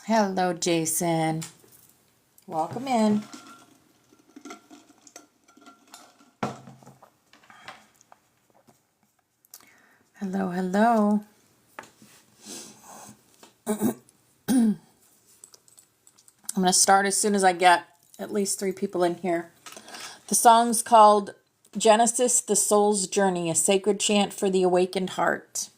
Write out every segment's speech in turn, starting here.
Hello, Jason. Welcome in. Hello, hello. I'm going to start as soon as I get at least 3 people in here. The song's called Genesis, the Soul's Journey, a sacred chant for the awakened heart.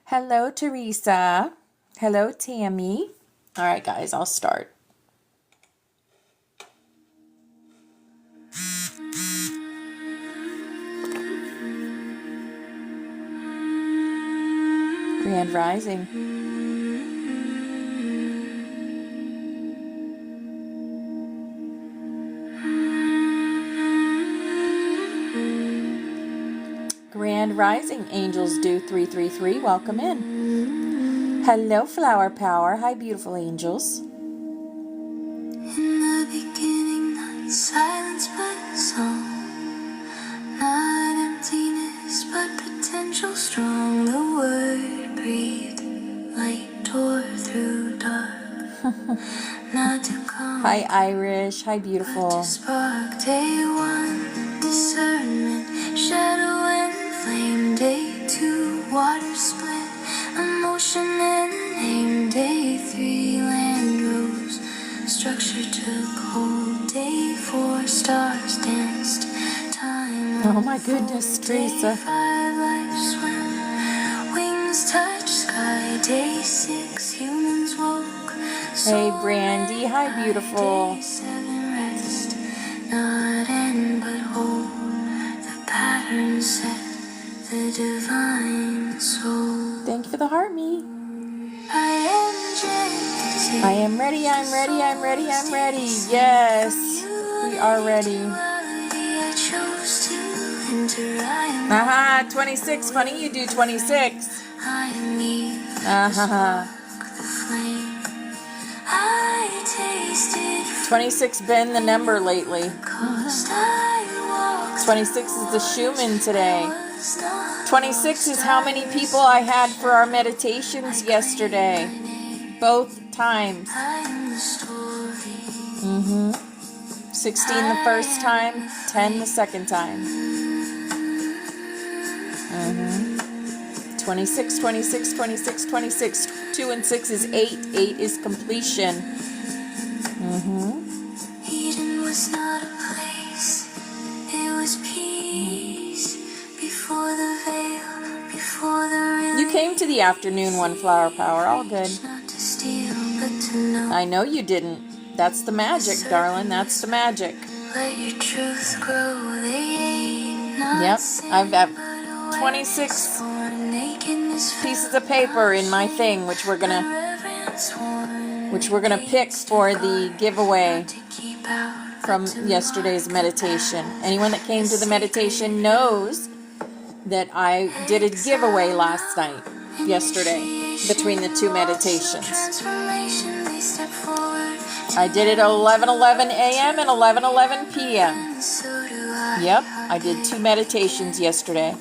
Hello, Teresa. Hello, Tammy. All right, guys, I'll start. Grand Rising. Grand Rising, Angels do 333. Welcome in. Hello, Flower Power. Hi, beautiful angels. In the beginning, not silence but song, not emptiness but potential strong. The word breathed, light tore through dark. Not to come. Hi, Irish. Hi, beautiful. To spark day one, discernment, shadow and flame. Day two, water split, emotion and name. Day three, land rose, structure took hold. Day four, stars danced, time. Oh my goodness, Teresa. Day five, life swam, wings touch sky. Day six, humans woke. Hey, Brandy. Hi, beautiful. Day seven, rest, not end but whole. The pattern set, the divine soul. Thank you for the heart, me. I am Genesis. I am ready, I'm ready, I'm ready, I'm ready. Yes, we are ready. I chose to enter. I am Aha, 26. Funny you do 26. I am Eve, Aha. the flame. I tasted 26 been the number lately. cost. I walked 26 is the Schumann today. was not 26 is how many people I had for our meditations yesterday. Both times. I am the story. 16 the first time, 10 the second time. 26, 26, 26, 26. 2 and 6 is 8. 8 is completion. Eden was not a place, it was peace. Before the veil, before the You came to the afternoon one, Flower Power. All good. not to steal, but to know. I know you didn't. That's the magic, darling. That's the magic. Let your truth grow, they ain't not Yep, sin, I've got but awareness 26 for nakedness pieces of paper in my thing, which we're gonna pick for the giveaway to keep out from yesterday's meditation. Anyone that came to the meditation knows that I did a giveaway last night, yesterday, between the 2 meditations. transformation. They step forward, I did it at 11:11 a.m. and 11:11 p.m. and so do I. Yep, I did 2 meditations yesterday.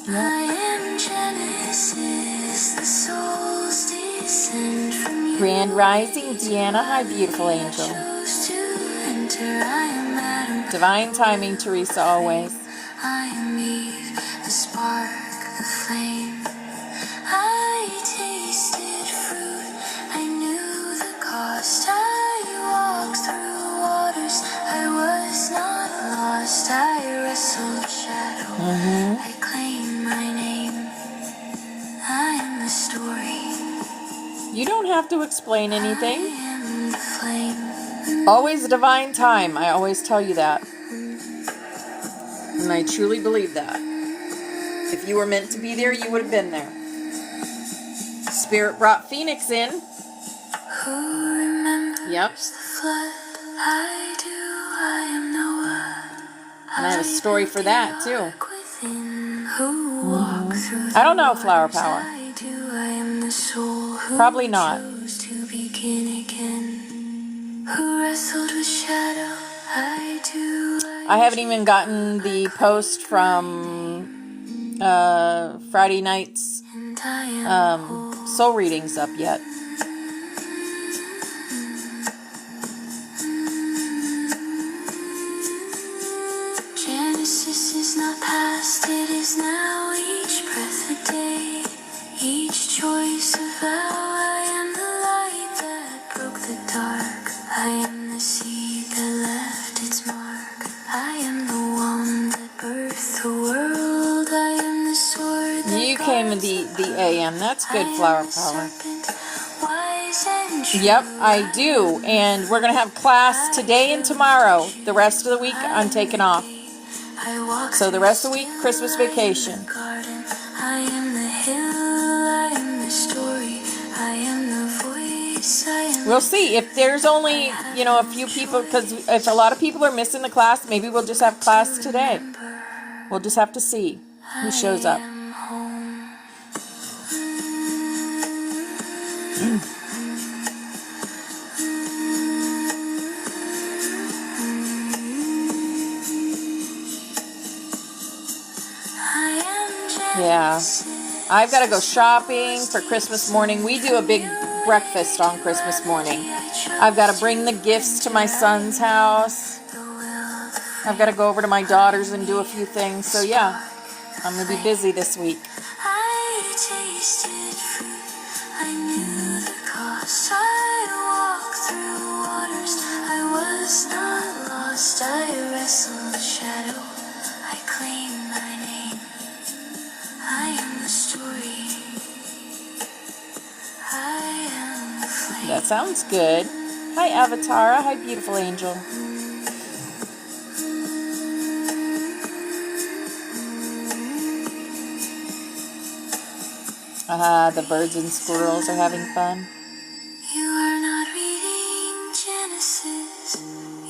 I am Genesis, the soul's descent from you. Grand Rising, Deanna. Hi, beautiful angel. Chose to enter. I am Adam. Divine timing, Teresa, always. I am Eve, the spark, the flame. I tasted fruit. I knew the cost. I walked through waters. I was not lost. I wrestled shadow. I claim my name. I am the story. You don't have to explain I anything. am the flame. Always divine time. I always tell you that. And I truly believe that. If you were meant to be there, you would have been there. Spirit brought Phoenix in. Who remembers Yep. the flood? I do. I am Noah. And I have a story for that, too. Within, who walk through I don't know, the Flower waters. Power. I do. I am the soul Probably not. Chose to begin again. Who wrestled with shadow? I do. I haven't even gotten the post from Friday night's And I am soul readings up yet. Genesis is not past, it is now. Each breath a day, each choice a vow. I am the light that broke the dark. I am the seed that left its mark. I am the one that birthed the world. I am the sword that You came in the AM. That's good, Flower Power. Yep, I do. And we're going to have class today and tomorrow. The rest of the week, I'm taking off. So the rest of the week, Christmas vacation. I am the hill, I am the story, I am the voice, I am. We'll see. If there's only, a few people, because if a lot of people are missing the class, maybe we'll just have class today. We'll just have to see who shows up. Yeah. I've got to go shopping for Christmas morning. We do a big breakfast on Christmas morning. I've got to bring the gifts to my son's house. I've got to go over to my daughter's and do a few things. So yeah, I'm going to be busy this week. I tasted fruit, I knew the cost. I walked through waters, I was not lost. I wrestled shadow, I claimed my name. I am the story, I am the flame. That sounds good. Hi, Avatara. Hi, beautiful angel. The birds and squirrels are having fun. You are not reading Genesis,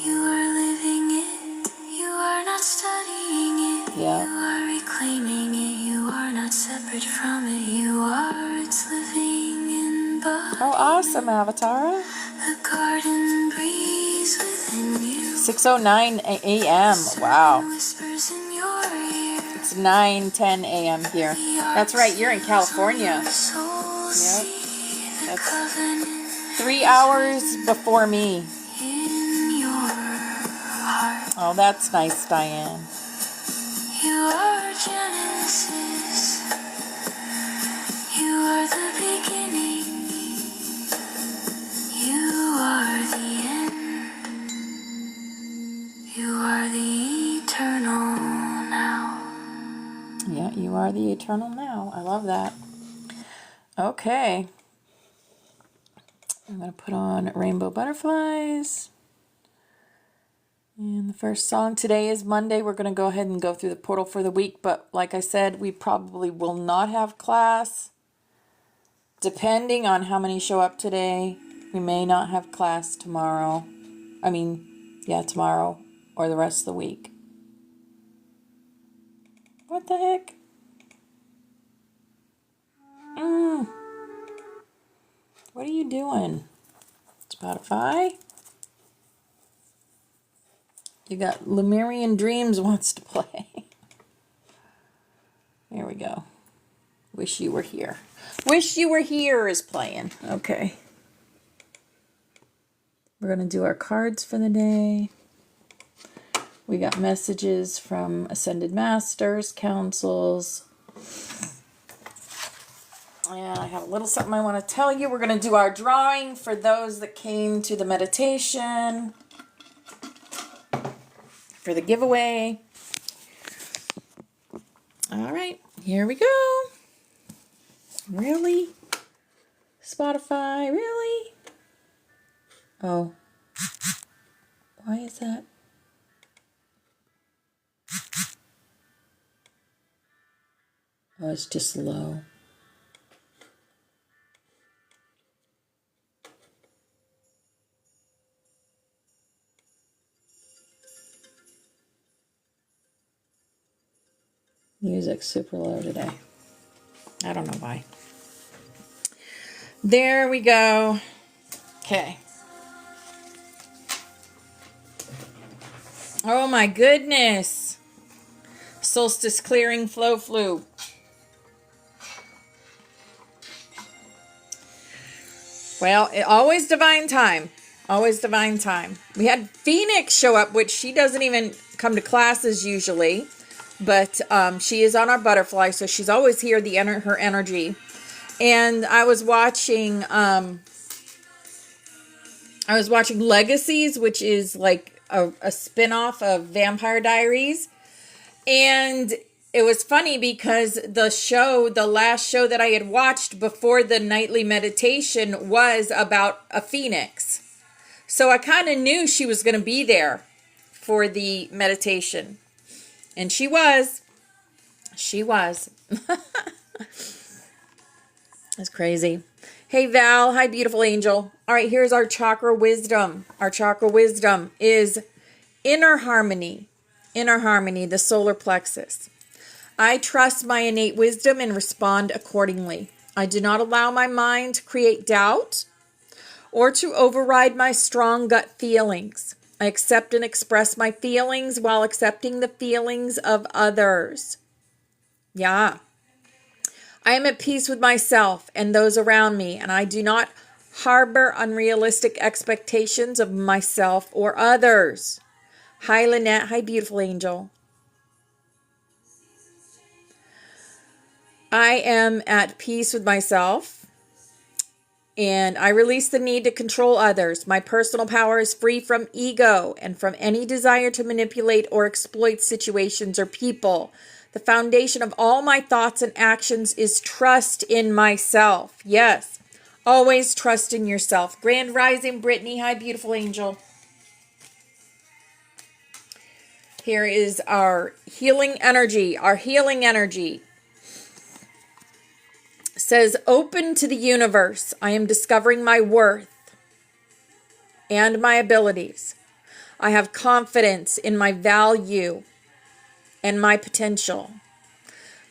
you are living it, you are not studying it, Yeah. you are reclaiming it, you are not separate from it, you are its living embodiment. Oh, awesome, Avatara. The garden breeze within you. 6:09 a.m. Wow. Whispers in your ear. It's 9:10 a.m. here. That's right, you're in California. Yep. That's 3 hours before me. In your heart. Oh, that's nice, Diane. You are Genesis. You are the beginning. You are the end. You are the eternal now. Yeah, you are the eternal now. I love that. Okay. I'm going to put on Rainbow Butterflies. And the first song today is Monday. We're going to go ahead and go through the portal for the week. But like I said, we probably will not have class. Depending on how many show up today, we may not have class tomorrow. Tomorrow or the rest of the week. What the heck? What are you doing? Spotify? You got Lemurian Dreams wants to play. There we go. Wish You Were Here. Wish You Were Here is playing. Okay. We're going to do our cards for the day. We got messages from Ascended Masters, councils. And I have a little something I want to tell you. We're going to do our drawing for those that came to the meditation. For the giveaway. All right, here we go. Really? Spotify, really? Oh. Why is that? Oh, it's just low. Music's super low today. I don't know why. There we go. Okay. Oh my goodness. Solstice clearing flow flu. Well, always divine time. Always divine time. We had Phoenix show up, which she doesn't even come to classes usually. But she is on our butterfly, so she's always here, her energy. And I was watching Legacies, which is like a spin-off of Vampire Diaries. And it was funny because the last show that I had watched before the nightly meditation was about a phoenix. So I kind of knew she was going to be there for the meditation. And she was. She was. That's crazy. Hey, Val. Hi, beautiful angel. All right, here's our chakra wisdom. Our chakra wisdom is inner harmony. Inner harmony, the solar plexus. I trust my innate wisdom and respond accordingly. I do not allow my mind to create doubt or to override my strong gut feelings. I accept and express my feelings while accepting the feelings of others. Yeah. I am at peace with myself and those around me, and I do not harbor unrealistic expectations of myself or others. Hi, Lynette. Hi, beautiful angel. I am at peace with myself, and I release the need to control others. My personal power is free from ego and from any desire to manipulate or exploit situations or people. The foundation of all my thoughts and actions is trust in myself. Yes, always trust in yourself. Grand Rising, Brittany. Hi, beautiful angel. Here is our healing energy. Our healing energy says, open to the universe. I am discovering my worth and my abilities. I have confidence in my value and my potential.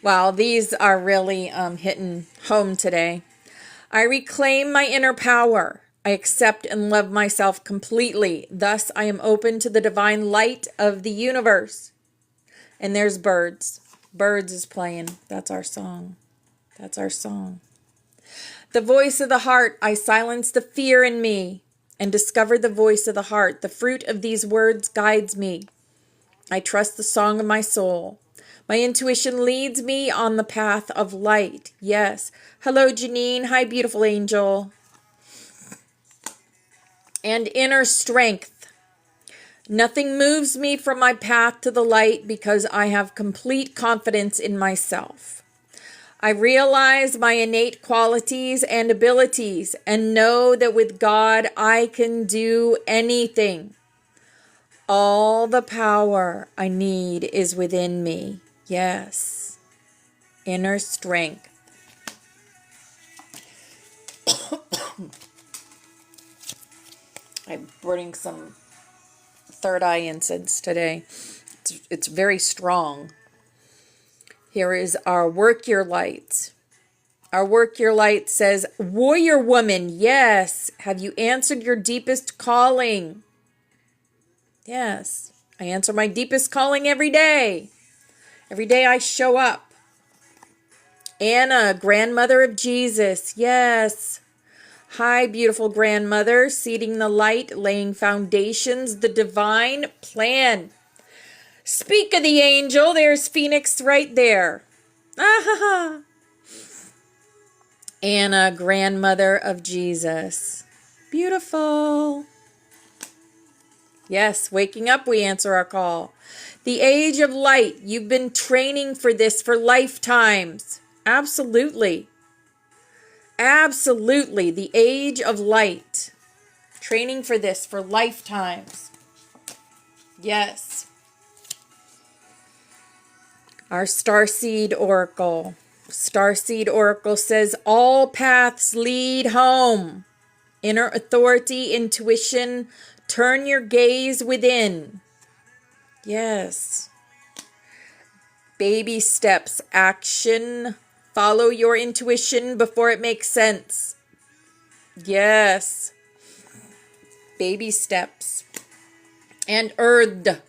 Wow, these are really hitting home today. I reclaim my inner power. I accept and love myself completely. Thus, I am open to the divine light of the universe. And there's birds. Birds is playing. That's our song. That's our song. The voice of the heart. I silence the fear in me and discover the voice of the heart. The fruit of these words guides me. I trust the song of my soul. My intuition leads me on the path of light. Yes. Hello, Janine. Hi, beautiful angel. And inner strength. Nothing moves me from my path to the light because I have complete confidence in myself. I realize my innate qualities and abilities and know that with God I can do anything. All the power I need is within me. Yes. Inner strength. I'm burning some third eye incense today. It's very strong. Here is our work your light. Our work your light says, warrior woman, yes. Have you answered your deepest calling? Yes. I answer my deepest calling every day. Every day I show up. Anna, grandmother of Jesus. Yes. Hi, beautiful grandmother. Seeding the light, laying foundations, the divine plan. Speak of the angel. There's Phoenix right there. Ah, Anna, grandmother of Jesus. Beautiful. Yes, waking up, we answer our call. The age of light. You've been training for this for lifetimes. Absolutely. Absolutely. The age of light. Training for this for lifetimes. Yes. Our Starseed Oracle. Starseed Oracle says, all paths lead home. Inner authority, intuition, turn your gaze within. Yes. Baby steps, action. Follow your intuition before it makes sense. Yes. Baby steps. And earthed.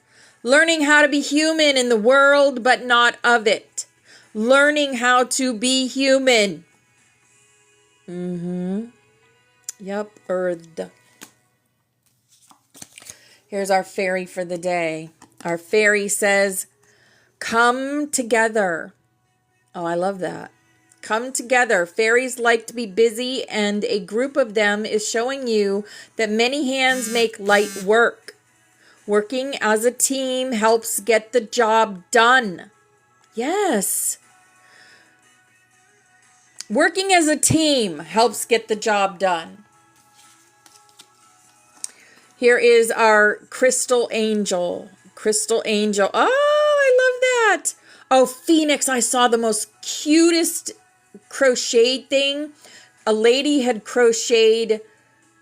Learning how to be human in the world, but not of it. Learning how to be human. Yep, earthed. Here's our fairy for the day. Our fairy says, come together. Oh, I love that. Come together. Fairies like to be busy, and a group of them is showing you that many hands make light work. Working as a team helps get the job done. Yes. Working as a team helps get the job done. Here is our crystal angel. Crystal angel. Oh, I love that. Oh, Phoenix, I saw the most cutest crocheted thing. A lady had crocheted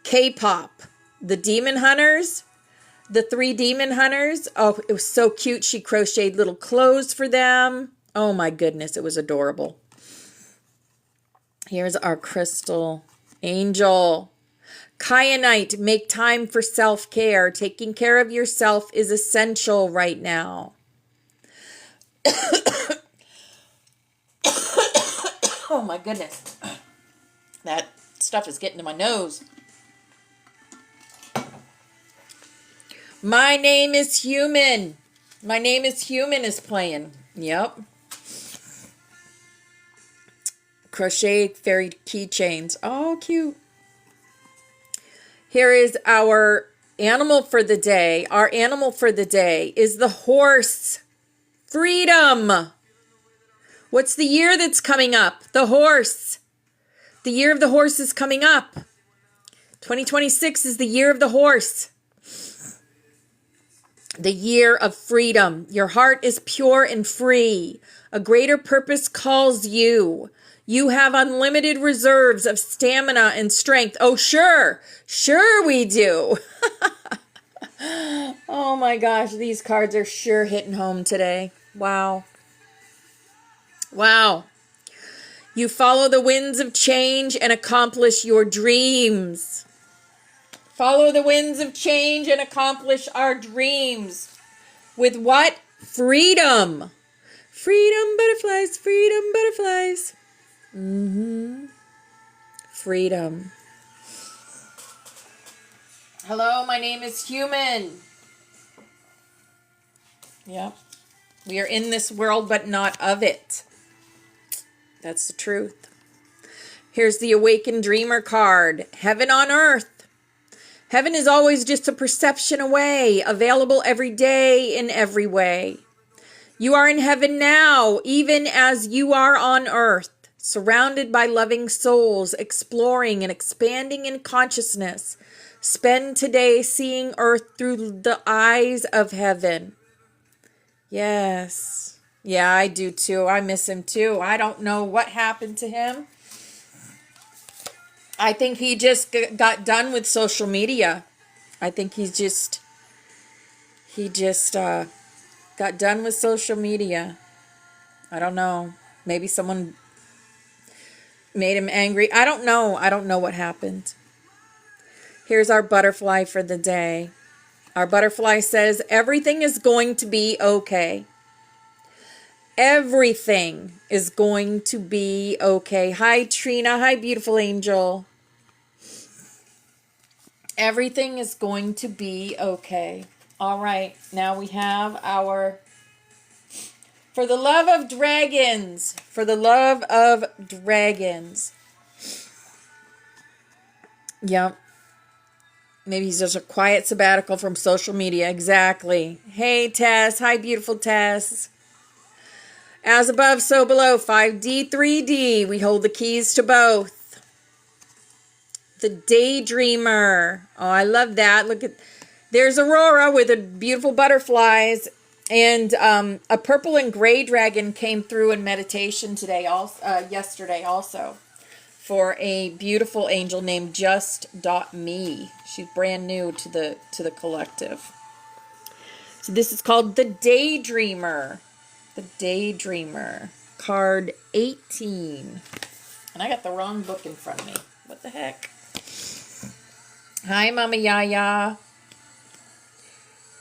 K-pop. The demon hunters. The 3 demon hunters. Oh, it was so cute. She crocheted little clothes for them. Oh my goodness, it was adorable. Here's our crystal angel. Kyanite, make time for self-care. Taking care of yourself is essential right now. Oh my goodness. That stuff is getting to my nose. My Name is Human. My Name is Human is playing. Yep. Crochet fairy keychains. Oh, cute. Here is our animal for the day. Our animal for the day is the horse. Freedom. What's the year that's coming up? The horse. The year of the horse is coming up. 2026 is the year of the horse. The year of freedom. Your heart is pure and free. A greater purpose calls you. You have unlimited reserves of stamina and strength. Oh, sure. Sure we do. Oh my gosh, these cards are sure hitting home today. Wow. Wow. You follow the winds of change and accomplish your dreams. Follow the winds of change and accomplish our dreams. With what? Freedom. Freedom butterflies, freedom butterflies. Freedom. Hello, my name is Human. Yep. We are in this world, but not of it. That's the truth. Here's the Awakened Dreamer card. Heaven on earth. Heaven is always just a perception away, available every day in every way. You are in heaven now, even as you are on earth, surrounded by loving souls, exploring and expanding in consciousness. Spend today seeing earth through the eyes of heaven. Yes. Yeah, I do too. I miss him too. I don't know what happened to him. I think he just got done with social media. I think he just got done with social media. I don't know. Maybe someone made him angry. I don't know. I don't know what happened. Here's our butterfly for the day. Our butterfly says, everything is going to be okay. Everything is going to be okay. Hi, Trina. Hi, beautiful angel. Everything is going to be okay. All right. Now we have our For the Love of Dragons. For the Love of Dragons. Yep. Maybe he's just a quiet sabbatical from social media. Exactly. Hey, Tess. Hi, beautiful Tess. As above, so below. 5D, 3D. We hold the keys to both. The Daydreamer. Oh, I love that. Look at, there's Aurora with the beautiful butterflies. And a purple and gray dragon came through in meditation today, yesterday also. For a beautiful angel named Just.me. She's brand new to the collective. So this is called the Daydreamer. The Daydreamer. Card 18. And I got the wrong book in front of me. What the heck? Hi, Mama Yaya.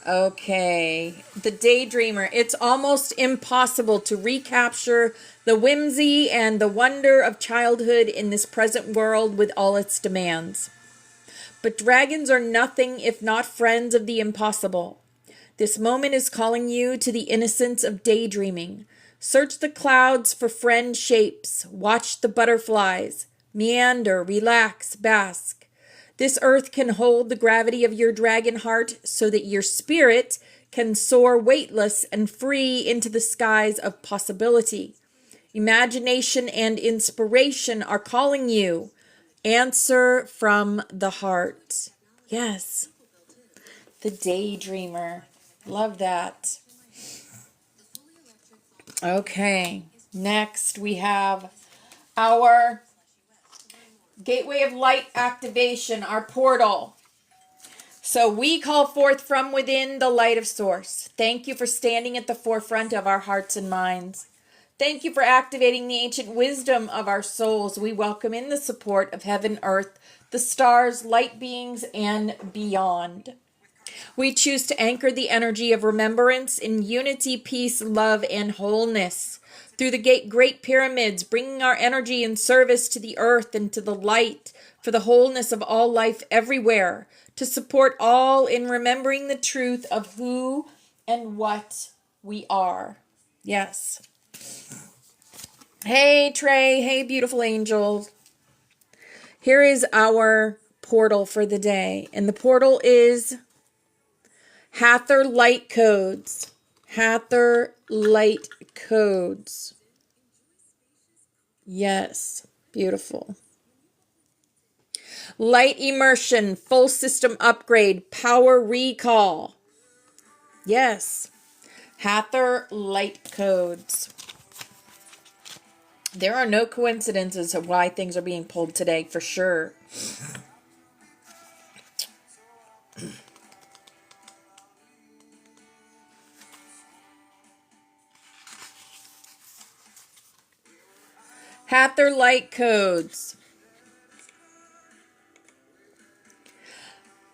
Okay, the daydreamer. It's almost impossible to recapture the whimsy and the wonder of childhood in this present world with all its demands. But dragons are nothing if not friends of the impossible. This moment is calling you to the innocence of daydreaming. Search the clouds for friend shapes. Watch the butterflies. Meander, relax, bask. This earth can hold the gravity of your dragon heart so that your spirit can soar weightless and free into the skies of possibility. Imagination and inspiration are calling you. Answer from the heart. Yes, the daydreamer. Love that. Okay, next we have our gateway of light activation, our portal. So we call forth from within the light of source. Thank you for standing at the forefront of our hearts and minds. Thank you for activating the ancient wisdom of our souls. We welcome in the support of heaven, earth, the stars, light beings, and beyond. We choose to anchor the energy of remembrance in unity, peace, love, and wholeness. Through the great pyramids, bringing our energy in service to the earth and to the light, for the wholeness of all life everywhere, to support all in remembering the truth of who and what we are. Yes. Hey, Trey. Hey, beautiful angel. Here is our portal for the day. And the portal is Hathor Light Codes. Hathor Light Codes. Yes. Beautiful. Light Immersion. Full system upgrade. Power recall. Yes. Hathor Light Codes. There are no coincidences of why things are being pulled today, for sure. Hathor Light Codes.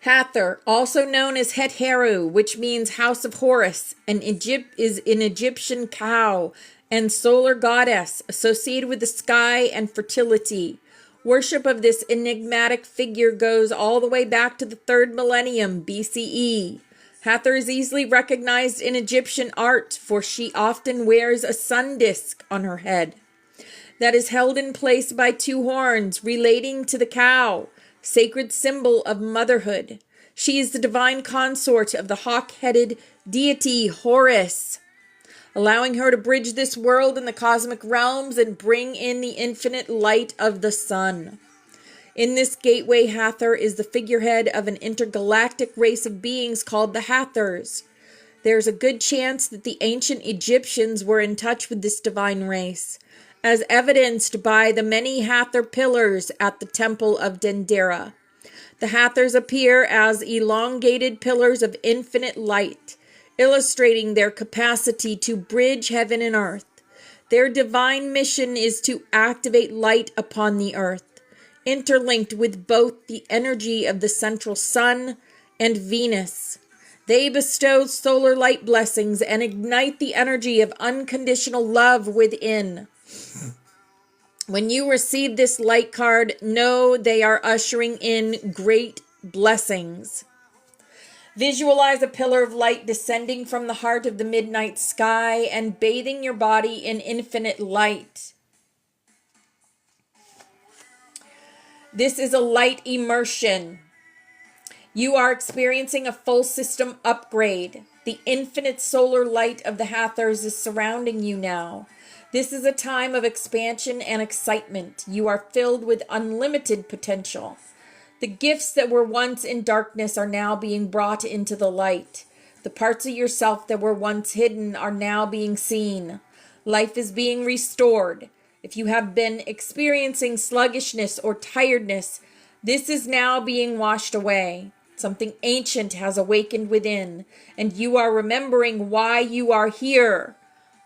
Hathor, also known as Het-Heru, which means House of Horus, is an Egyptian cow and solar goddess associated with the sky and fertility. Worship of this enigmatic figure goes all the way back to the 3rd millennium BCE. Hathor is easily recognized in Egyptian art, for she often wears a sun disk on her head that is held in place by 2 horns relating to the cow, sacred symbol of motherhood. She is the divine consort of the hawk-headed deity Horus, allowing her to bridge this world and the cosmic realms and bring in the infinite light of the sun. In this gateway, Hathor is the figurehead of an intergalactic race of beings called the Hathors. There's a good chance that the ancient Egyptians were in touch with this divine race, as evidenced by the many Hathor pillars at the Temple of Dendera. The Hathors appear as elongated pillars of infinite light, illustrating their capacity to bridge heaven and earth. Their divine mission is to activate light upon the earth, interlinked with both the energy of the central sun and Venus. They bestow solar light blessings and ignite the energy of unconditional love within. When you receive this light card, know they are ushering in great blessings. Visualize a pillar of light descending from the heart of the midnight sky and bathing your body in infinite light. This is a light immersion. You are experiencing a full system upgrade. The infinite solar light of the Hathors is surrounding you now. This is a time of expansion and excitement. You are filled with unlimited potential. The gifts that were once in darkness are now being brought into the light. The parts of yourself that were once hidden are now being seen. Life is being restored. If you have been experiencing sluggishness or tiredness, this is now being washed away. Something ancient has awakened within, and you are remembering why you are here.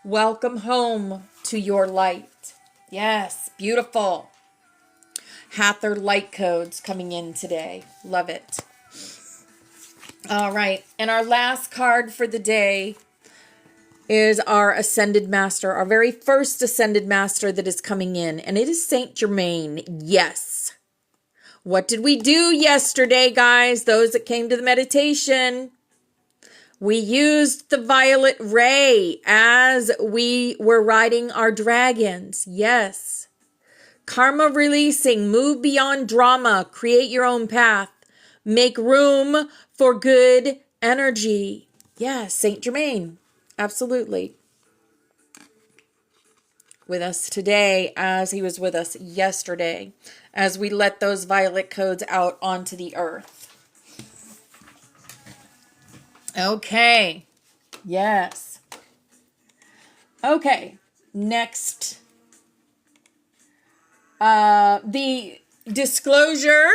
Welcome home to your light. Yes, beautiful. Hathor light codes coming in today. Love it. All right. And our last card for the day is our Ascended Master, our very first Ascended Master that is coming in. And it is Saint Germain. Yes. What did we do yesterday, guys? Those that came to the meditation. We used the violet ray as we were riding our dragons. Yes. Karma releasing, move beyond drama, create your own path, make room for good energy. Yes, Saint Germain. Absolutely. With us today as he was with us yesterday, as we let those violet codes out onto the earth. Okay. Yes. Okay. Next. The disclosure.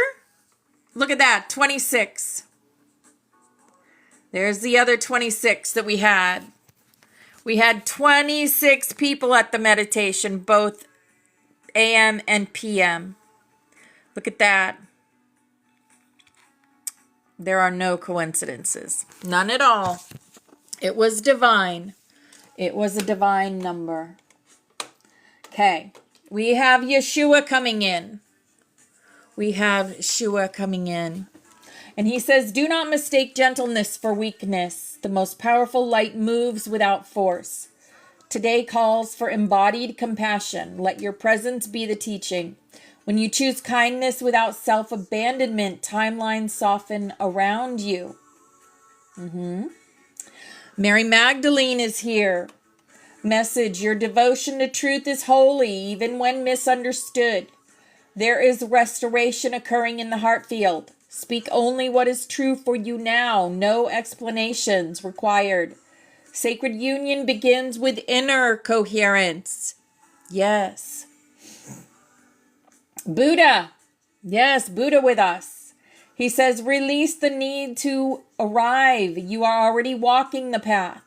Look at that. 26. There's the other 26 that we had. We had 26 people at the meditation, both AM and PM. Look at that. There are no coincidences. None at all. It was divine. It was a divine number. Okay. We have Yeshua coming in. We have Yeshua coming in. And he says, do not mistake gentleness for weakness. The most powerful light moves without force. Today calls for embodied compassion. Let your presence be the teaching. When you choose kindness without self-abandonment, timelines soften around you. Mary Magdalene is here. Message, your devotion to truth is holy, even when misunderstood. There is restoration occurring in the heart field. Speak only what is true for you now. No explanations required. Sacred union begins with inner coherence. Yes. Buddha. Yes, Buddha with us. He says, release the need to arrive. You are already walking the path.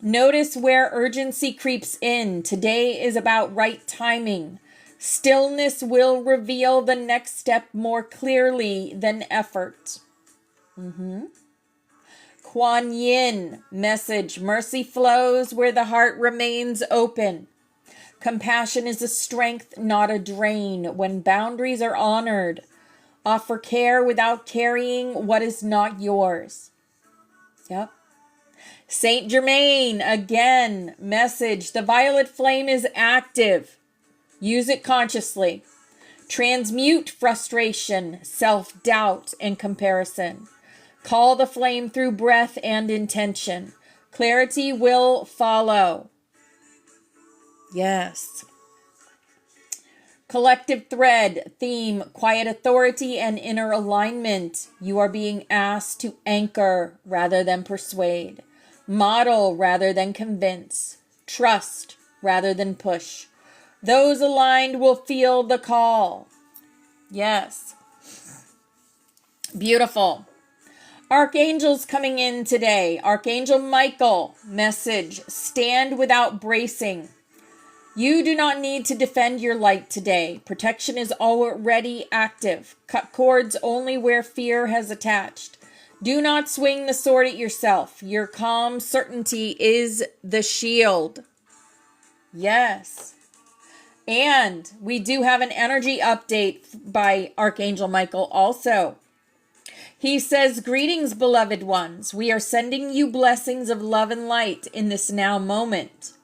Notice where urgency creeps in. Today is about right timing. Stillness will reveal the next step more clearly than effort. Kuan Yin message. Mercy flows where the heart remains open. Compassion is a strength, not a drain. When boundaries are honored, offer care without carrying what is not yours. Yep. Saint Germain, again, message. The violet flame is active. Use it consciously. Transmute frustration, self-doubt, and comparison. Call the flame through breath and intention. Clarity will follow. Yes. Collective thread, theme, quiet authority and inner alignment. You are being asked to anchor rather than persuade. Model rather than convince. Trust rather than push. Those aligned will feel the call. Yes. Beautiful. Archangels coming in today. Archangel Michael, message. Stand without bracing. You do not need to defend your light today. Protection is already active. Cut cords only where fear has attached. Do not swing the sword at yourself. Your calm certainty is the shield. Yes. And we do have an energy update by Archangel Michael also. He says, greetings, beloved ones. We are sending you blessings of love and light in this now moment.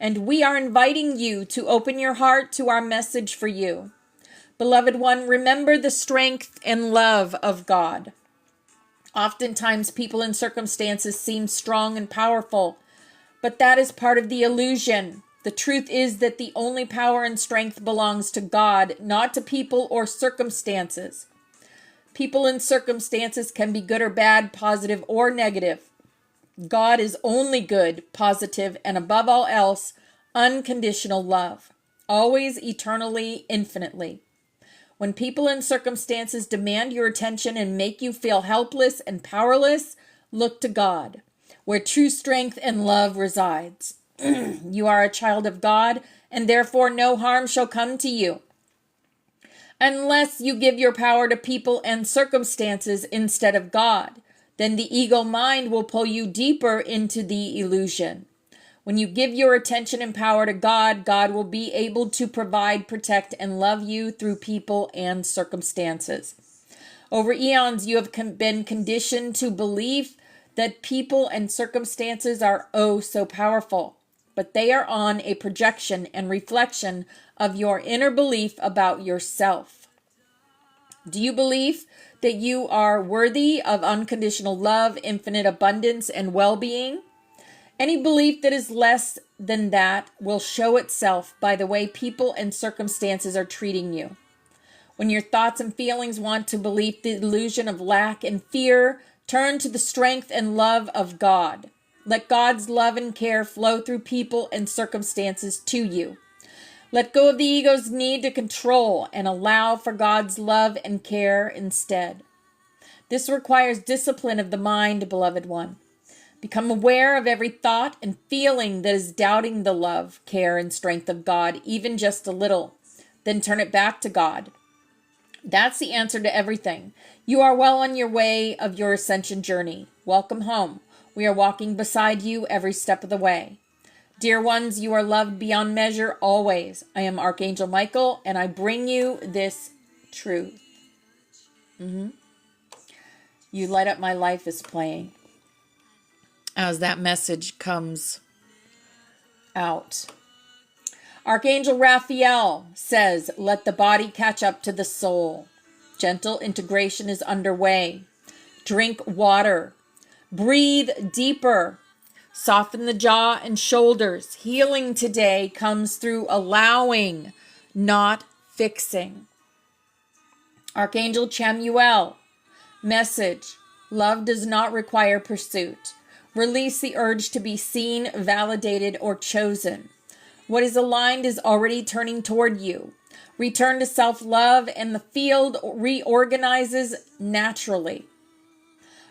And we are inviting you to open your heart to our message for you. Beloved one, remember the strength and love of God. Oftentimes, people and circumstances seem strong and powerful, but that is part of the illusion. The truth is that the only power and strength belongs to God, not to people or circumstances. People and circumstances can be good or bad, positive or negative. God is only good, positive, and above all else, unconditional love. Always, eternally, infinitely. When people and circumstances demand your attention and make you feel helpless and powerless, look to God, where true strength and love resides. You are a child of God, and therefore no harm shall come to you. Unless you give your power to people and circumstances instead of God, then the ego mind will pull you deeper into the illusion. When you give your attention and power to God, God will be able to provide, protect, and love you through people and circumstances. Over eons, you have been conditioned to believe that people and circumstances are oh so powerful, but they are on a projection and reflection of your inner belief about yourself. Do you believe that you are worthy of unconditional love, infinite abundance, and well-being? Any belief that is less than that will show itself by the way people and circumstances are treating you. When your thoughts and feelings want to believe the illusion of lack and fear, turn to the strength and love of God. Let God's love and care flow through people and circumstances to you. Let go of the ego's need to control and allow for God's love and care instead. This requires discipline of the mind, beloved one. Become aware of every thought and feeling that is doubting the love, care, and strength of God, even just a little. Then turn it back to God. That's the answer to everything. You are well on your way of your ascension journey. Welcome home. We are walking beside you every step of the way. Dear ones, you are loved beyond measure always. I am Archangel Michael, and I bring you this truth. You Light Up My Life is playing as that message comes out. Archangel Raphael says, let the body catch up to the soul. Gentle integration is underway. Drink water. Breathe deeper. Soften the jaw and shoulders. Healing today comes through allowing, not fixing. Archangel Chamuel, message, love does not require pursuit. Release the urge to be seen, validated, or chosen. What is aligned is already turning toward you. Return to self-love and the field reorganizes naturally.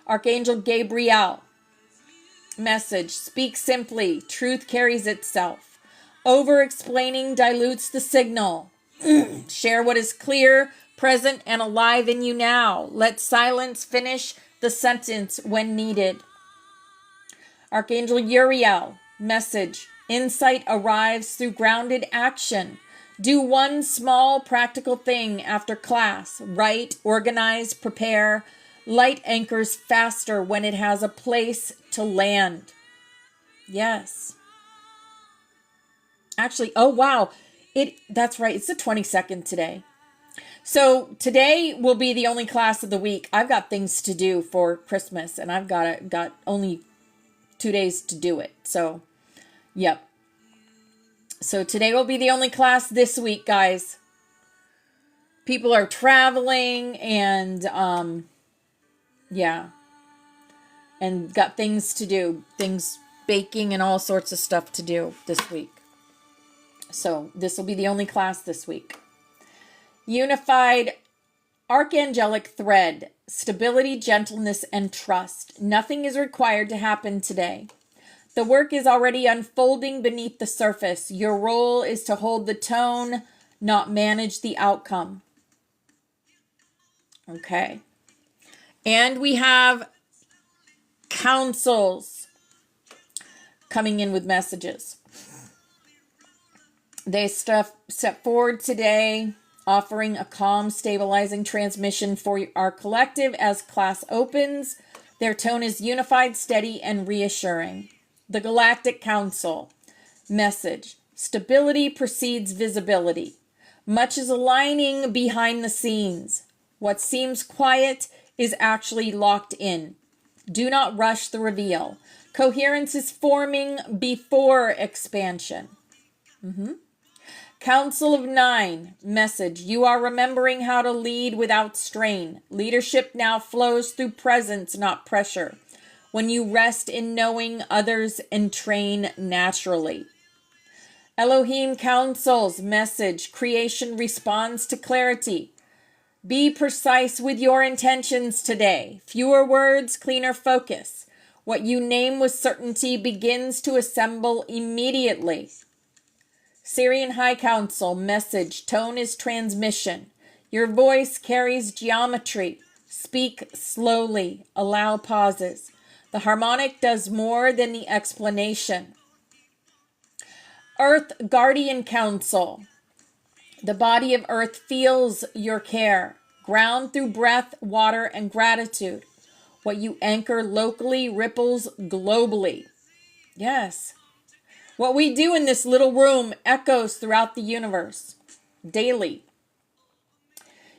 Archangel Gabriel, message, speak simply. Truth carries itself. Over-explaining dilutes the signal. Share what is clear, present, and alive in you now. Let silence finish the sentence when needed. Archangel Uriel, message, insight arrives through grounded action. Do one small practical thing after class. Write, organize, prepare. Light anchors faster when it has a place to land. Yes. Actually, oh wow. That's right. It's the 22nd today. So today will be the only class of the week. I've got things to do for Christmas, and I've got only 2 days to do it. So, yep. So today will be the only class this week, guys. People are traveling and, yeah. And got things to do. Things, baking and all sorts of stuff to do this week. So this will be the only class this week. Unified Archangelic Thread. Stability, gentleness, and trust. Nothing is required to happen today. The work is already unfolding beneath the surface. Your role is to hold the tone, not manage the outcome. Okay. And we have councils coming in with messages. They step forward today, offering a calm, stabilizing transmission for our collective as class opens. Their tone is unified, steady, and reassuring. The Galactic Council. Message. Stability precedes visibility. Much is aligning behind the scenes. What seems quiet is actually locked in. Do not rush the reveal. Coherence is forming before expansion. Council of 9. Message. You are remembering how to lead without strain. Leadership now flows through presence, not pressure. When you rest in knowing, others entrain naturally. Elohim Council's message. Creation responds to clarity. Be precise with your intentions today. Fewer words, cleaner focus. What you name with certainty begins to assemble immediately. Syrian High Council message. Tone is transmission. Your voice carries geometry. Speak slowly. Allow pauses. The harmonic does more than the explanation. Earth Guardian Council. The body of Earth feels your care. Ground through breath, water, and gratitude. What you anchor locally ripples globally. Yes. What we do in this little room echoes throughout the universe. Daily.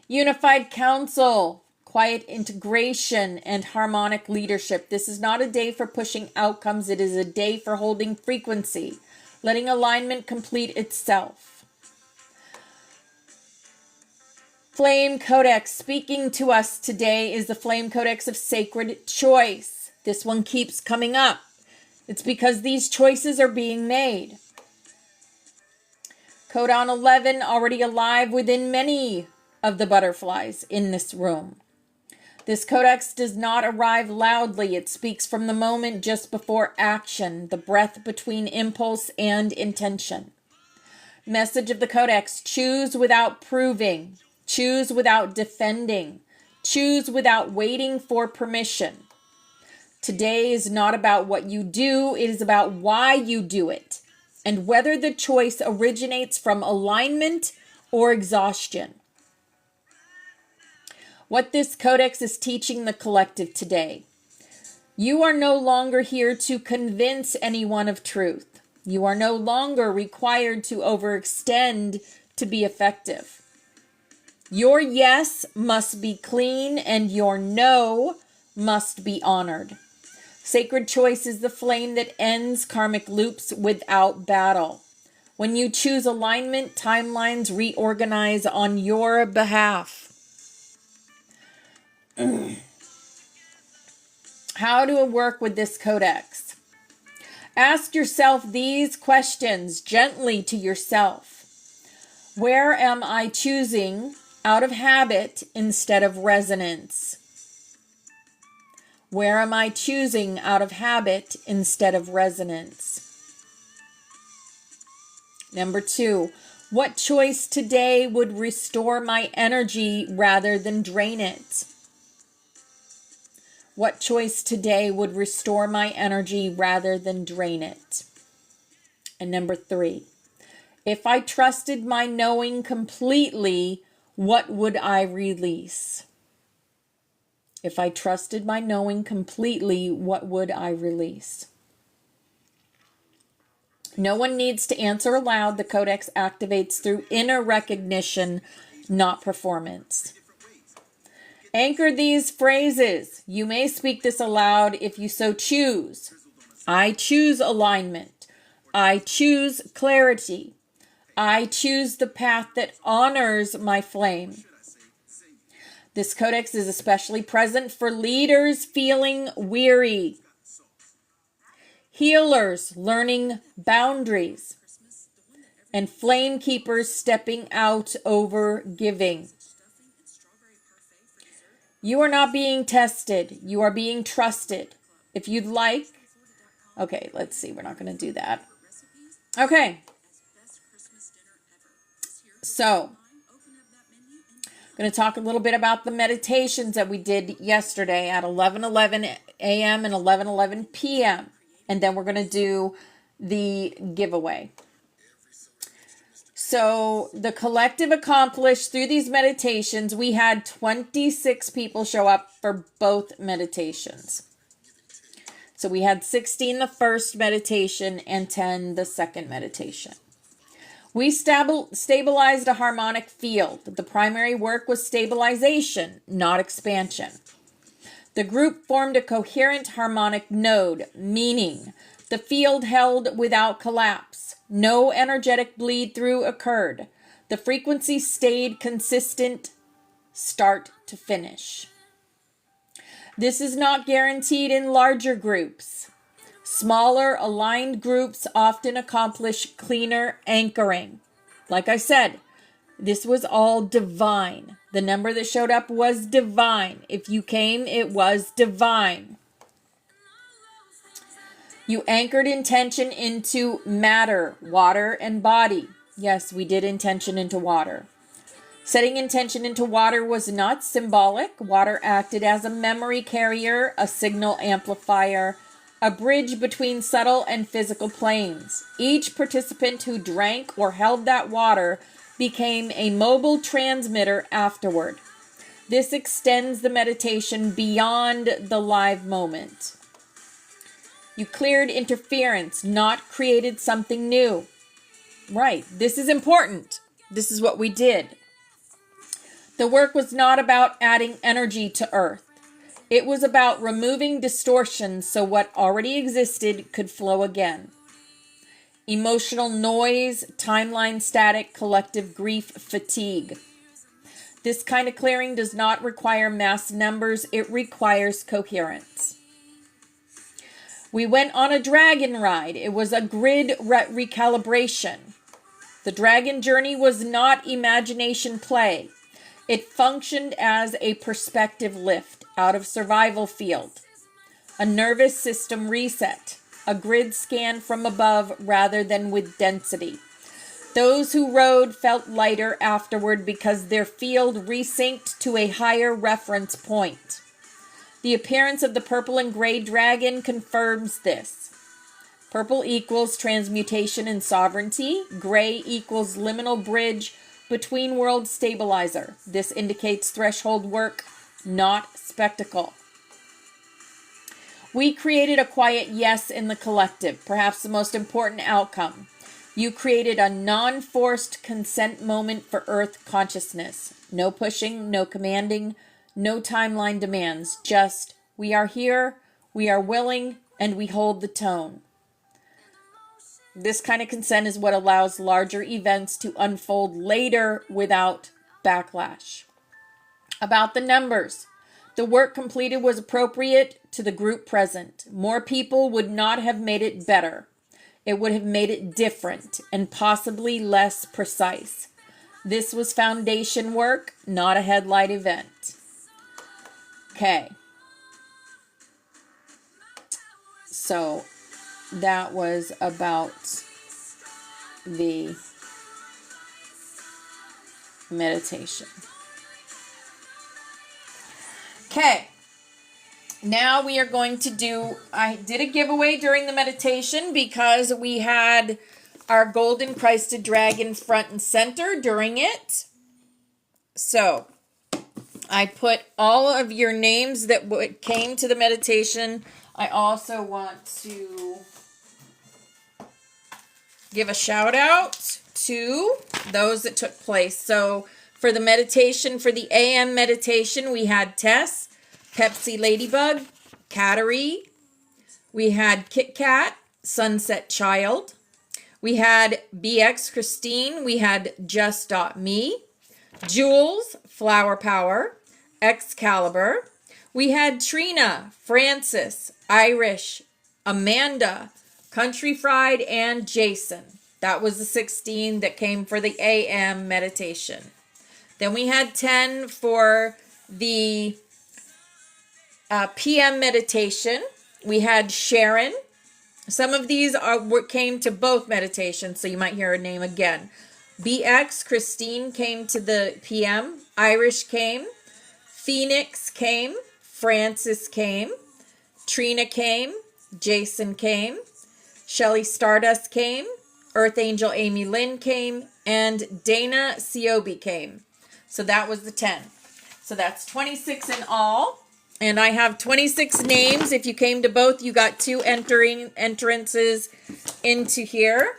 Unified Council. Quiet integration and harmonic leadership. This is not a day for pushing outcomes. It is a day for holding frequency. Letting alignment complete itself. Flame Codex. Speaking to us today is the Flame Codex of Sacred Choice. This one keeps coming up. It's because these choices are being made. Codon 11 already alive within many of the butterflies in this room. This codex does not arrive loudly. It speaks from the moment just before action, the breath between impulse and intention. Message of the codex: choose without proving, choose without defending, choose without waiting for permission. Today is not about what you do, it is about why you do it, and whether the choice originates from alignment or exhaustion. What this codex is teaching the collective today: you are no longer here to convince anyone of truth. You are no longer required to overextend to be effective. Your yes must be clean and your no must be honored. Sacred choice is the flame that ends karmic loops without battle. When you choose alignment, timelines reorganize on your behalf. How to work with this codex? Ask yourself these questions gently to yourself. Where am I choosing out of habit instead of resonance? Where am I choosing out of habit instead of resonance? Number 2, what choice today would restore my energy rather than drain it? What choice today would restore my energy rather than drain it? And number 3, if I trusted my knowing completely, what would I release? If I trusted my knowing completely, what would I release? No one needs to answer aloud. The codex activates through inner recognition, not performance. Anchor these phrases. You may speak this aloud if you so choose. I choose alignment. I choose clarity. I choose the path that honors my flame. This codex is especially present for leaders feeling weary, healers learning boundaries, and flame keepers stepping out over giving. You are not being tested. You are being trusted. If you'd like, okay, let's see. We're not going to do that. Okay. So, I'm going to talk a little bit about the meditations that we did yesterday at 11:11 a.m. and 11:11 p.m. And then we're going to do the giveaway. So the collective accomplished through these meditations, we had 26 people show up for both meditations. So we had 16 the first meditation and 10 the second meditation. We stabilized a harmonic field. The primary work was stabilization, not expansion. The group formed a coherent harmonic node, meaning the field held without collapse. No energetic bleed through occurred. The frequency stayed consistent, start to finish. This is not guaranteed in larger groups. Smaller, aligned groups often accomplish cleaner anchoring. Like I said, this was all divine. The number that showed up was divine. If you came, it was divine. You anchored intention into matter, water, and body. Yes, we did intention into water. Setting intention into water was not symbolic. Water acted as a memory carrier, a signal amplifier, a bridge between subtle and physical planes. Each participant who drank or held that water became a mobile transmitter afterward. This extends the meditation beyond the live moment. You cleared interference, not created something new. Right, this is important. This is what we did. The work was not about adding energy to Earth. It was about removing distortions so what already existed could flow again. Emotional noise, timeline static, collective grief, fatigue. This kind of clearing does not require mass numbers, it requires coherence. We went on a dragon ride. It was a grid recalibration. The dragon journey was not imagination play. It functioned as a perspective lift out of survival field, a nervous system reset, a grid scan from above rather than with density. Those who rode felt lighter afterward because their field resynced to a higher reference point. The appearance of the purple and gray dragon confirms this. Purple equals transmutation and sovereignty. Gray equals liminal bridge between world stabilizer. This indicates threshold work, not spectacle. We created a quiet yes in the collective, perhaps the most important outcome. You created a non-forced consent moment for Earth consciousness. No pushing, no commanding, no timeline demands. Just, we are here, we are willing, and we hold the tone. This kind of consent is what allows larger events to unfold later without backlash. About the numbers. The work completed was appropriate to the group present. More people would not have made it better. It would have made it different and possibly less precise. This was foundation work, not a headlight event. Okay. So that was about the meditation. Okay. Now we are going to do, I did a giveaway during the meditation because we had our golden Christed dragon front and center during it. So I put all of your names that came to the meditation. I also want to give a shout out to those that took place. So for the meditation, for the AM meditation, we had Tess, Pepsi Ladybug, Cattery. We had Kit Kat, Sunset Child. We had BX Christine. We had Just.me. Jules, Flower Power, Excalibur. We had Trina, Francis, Irish, Amanda, Country Fried, and Jason. That was the 16 that came for the AM meditation. Then we had 10 for the PM meditation. We had Sharon. Some of these came to both meditations, so you might hear her name again. BX, Christine came to the PM. Irish came. Phoenix came. Francis came. Trina came. Jason came. Shelly Stardust came. Earth Angel Amy Lynn came. And Dana Siobi came. So that was the 10. So that's 26 in all. And I have 26 names. If you came to both, you got 2 entrances into here.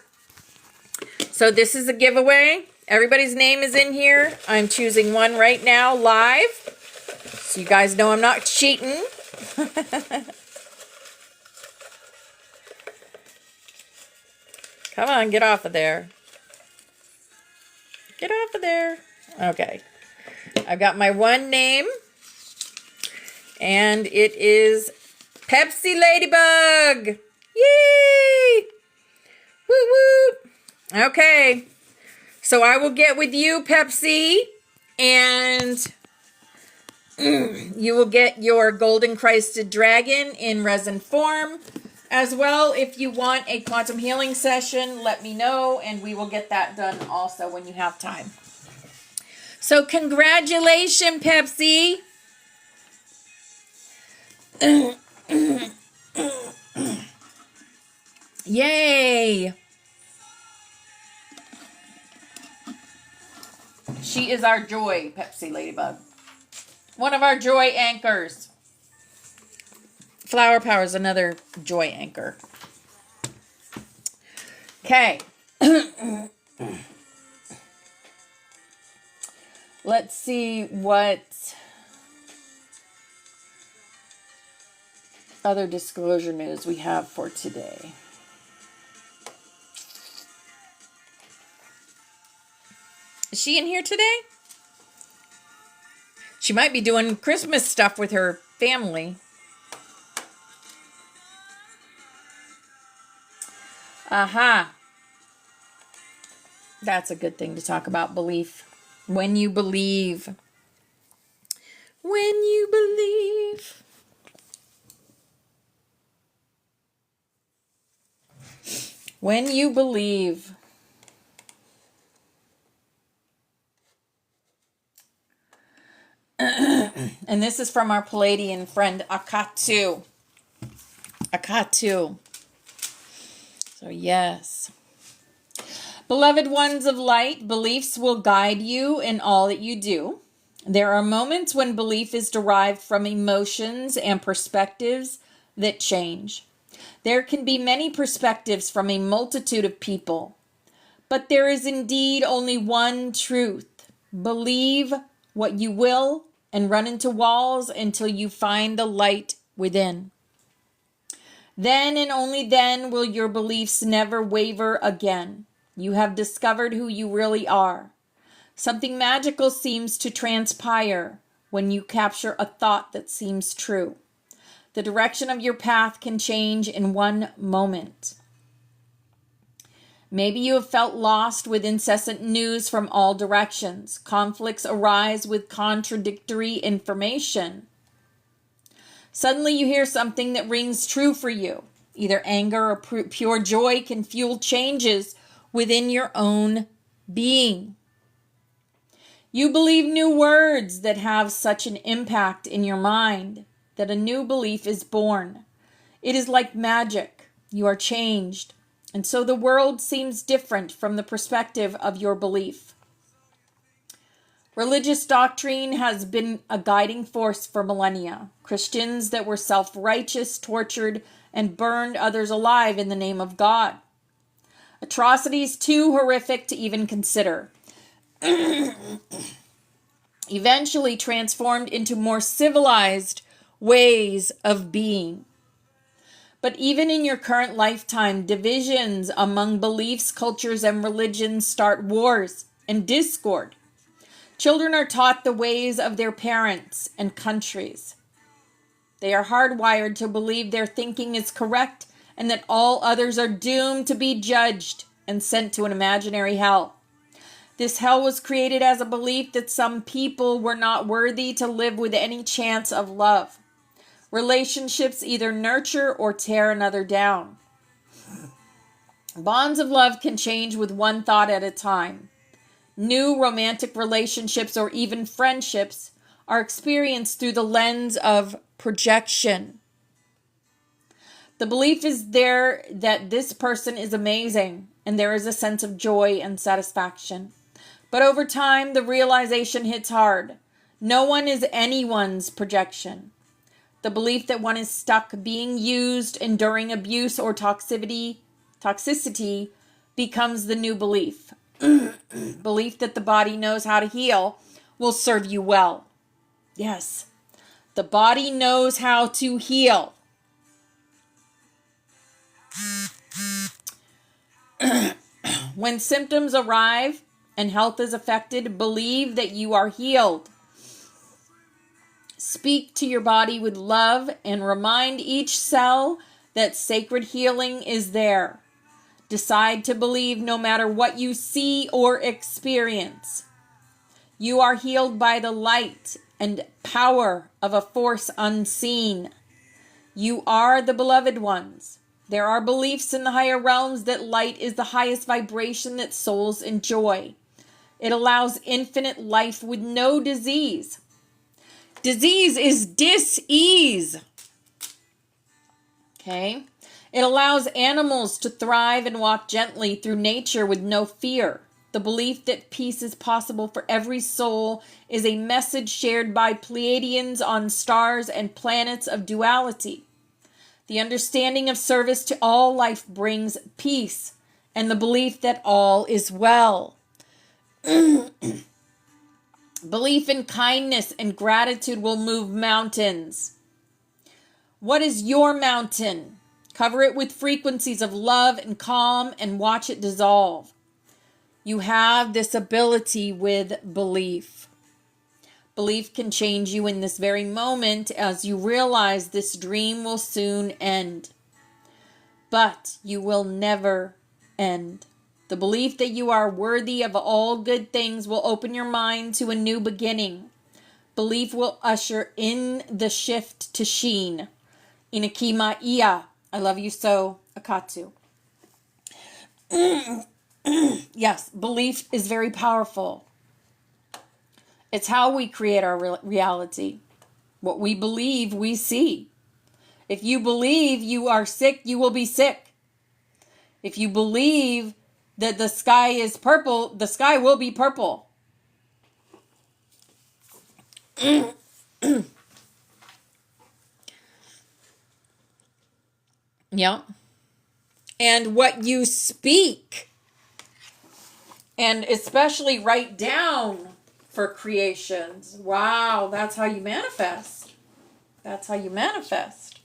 So this is a giveaway. Everybody's name is in here. I'm choosing one right now live. So you guys know I'm not cheating. Come on, get off of there. Get off of there. Okay. I've got my one name. And it is Pepsi Ladybug. Yay! Woo woo. Okay. So I will get with you, Pepsi, and you will get your golden Christed dragon in resin form. As well, if you want a quantum healing session, let me know, and we will get that done also when you have time. So congratulations, Pepsi. Yay. She is our joy, Pepsi Ladybug. One of our joy anchors. Flower Power is another joy anchor. Okay. Let's see what other disclosure news we have for today. Is she in here today? She might be doing Christmas stuff with her family. Aha. That's a good thing to talk about, belief. When you believe. When you believe. When you believe. And this is from our Palladian friend Akatu. Akatu. So yes. Beloved ones of light, beliefs will guide you in all that you do. There are moments when belief is derived from emotions and perspectives that change. There can be many perspectives from a multitude of people, but there is indeed only one truth. Believe what you will and run into walls until you find the light within. Then and only then will your beliefs never waver again. You have discovered who you really are. Something magical seems to transpire when you capture a thought that seems true. The direction of your path can change in one moment. Maybe you have felt lost with incessant news from all directions. Conflicts arise with contradictory information. Suddenly you hear something that rings true for you. Either anger or pure joy can fuel changes within your own being. You believe new words that have such an impact in your mind that a new belief is born. It is like magic. You are changed, and so the world seems different from the perspective of your belief. Religious doctrine has been a guiding force for millennia. Christians that were self-righteous tortured and burned others alive in the name of God. Atrocities too horrific to even consider. Eventually transformed into more civilized ways of being. But even in your current lifetime, divisions among beliefs, cultures, and religions start wars and discord. Children are taught the ways of their parents and countries. They are hardwired to believe their thinking is correct and that all others are doomed to be judged and sent to an imaginary hell. This hell was created as a belief that some people were not worthy to live with any chance of love. Relationships either nurture or tear another down. Bonds of love can change with one thought at a time. New romantic relationships or even friendships are experienced through the lens of projection. The belief is there that this person is amazing, and there is a sense of joy and satisfaction. But over time, the realization hits hard. No one is anyone's projection. The belief that one is stuck being used, enduring abuse or toxicity becomes the new belief. Belief that the body knows how to heal will serve you well. Yes, the body knows how to heal. When symptoms arrive and health is affected, believe that you are healed. Speak to your body with love and remind each cell that sacred healing is there. Decide to believe no matter what you see or experience. You are healed by the light and power of a force unseen. You are the beloved ones. There are beliefs in the higher realms that light is the highest vibration that souls enjoy. It allows infinite life with no disease. Disease is dis-ease. Okay? It allows animals to thrive and walk gently through nature with no fear. The belief that peace is possible for every soul is a message shared by Pleiadians on stars and planets of duality. The understanding of service to all life brings peace and the belief that all is well. Belief in kindness and gratitude will move mountains. What is your mountain? Cover it with frequencies of love and calm and watch it dissolve. You have this ability with belief. Belief can change you in this very moment as you realize this dream will soon end. But you will never end. The belief that you are worthy of all good things will open your mind to a new beginning. Belief will usher in the shift to Sheen. Inakima Ia. I love you so, Akatsu. Yes, belief is very powerful. It's how we create our reality. What we believe, we see. If you believe you are sick, you will be sick. If you believe that the sky is purple, the sky will be purple. Yeah. And what you speak, and especially write down for creations. Wow, that's how you manifest. That's how you manifest.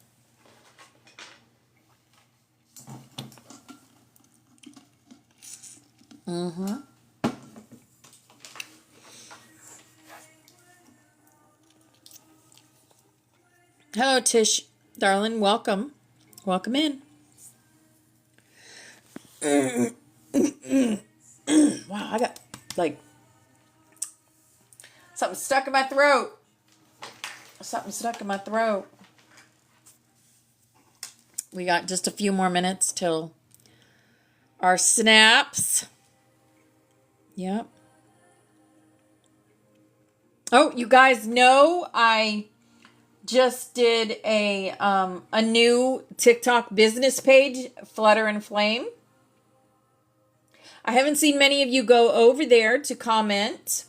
Mm-hmm. Hello, Tish, darling. Welcome. Welcome in. Wow, I got like something stuck in my throat. Something stuck in my throat. We got just a few more minutes till our snaps. Yep. Oh, you guys know I just did a new TikTok business page, Flutter and Flame. I haven't seen many of you go over there to comment.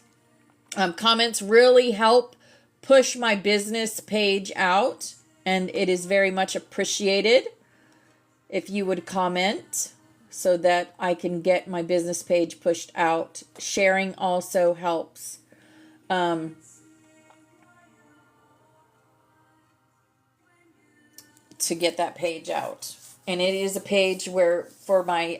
Comments really help push my business page out, and it is very much appreciated if you would comment so that I can get my business page pushed out. Sharing also helps. To get that page out. And it is a page where for my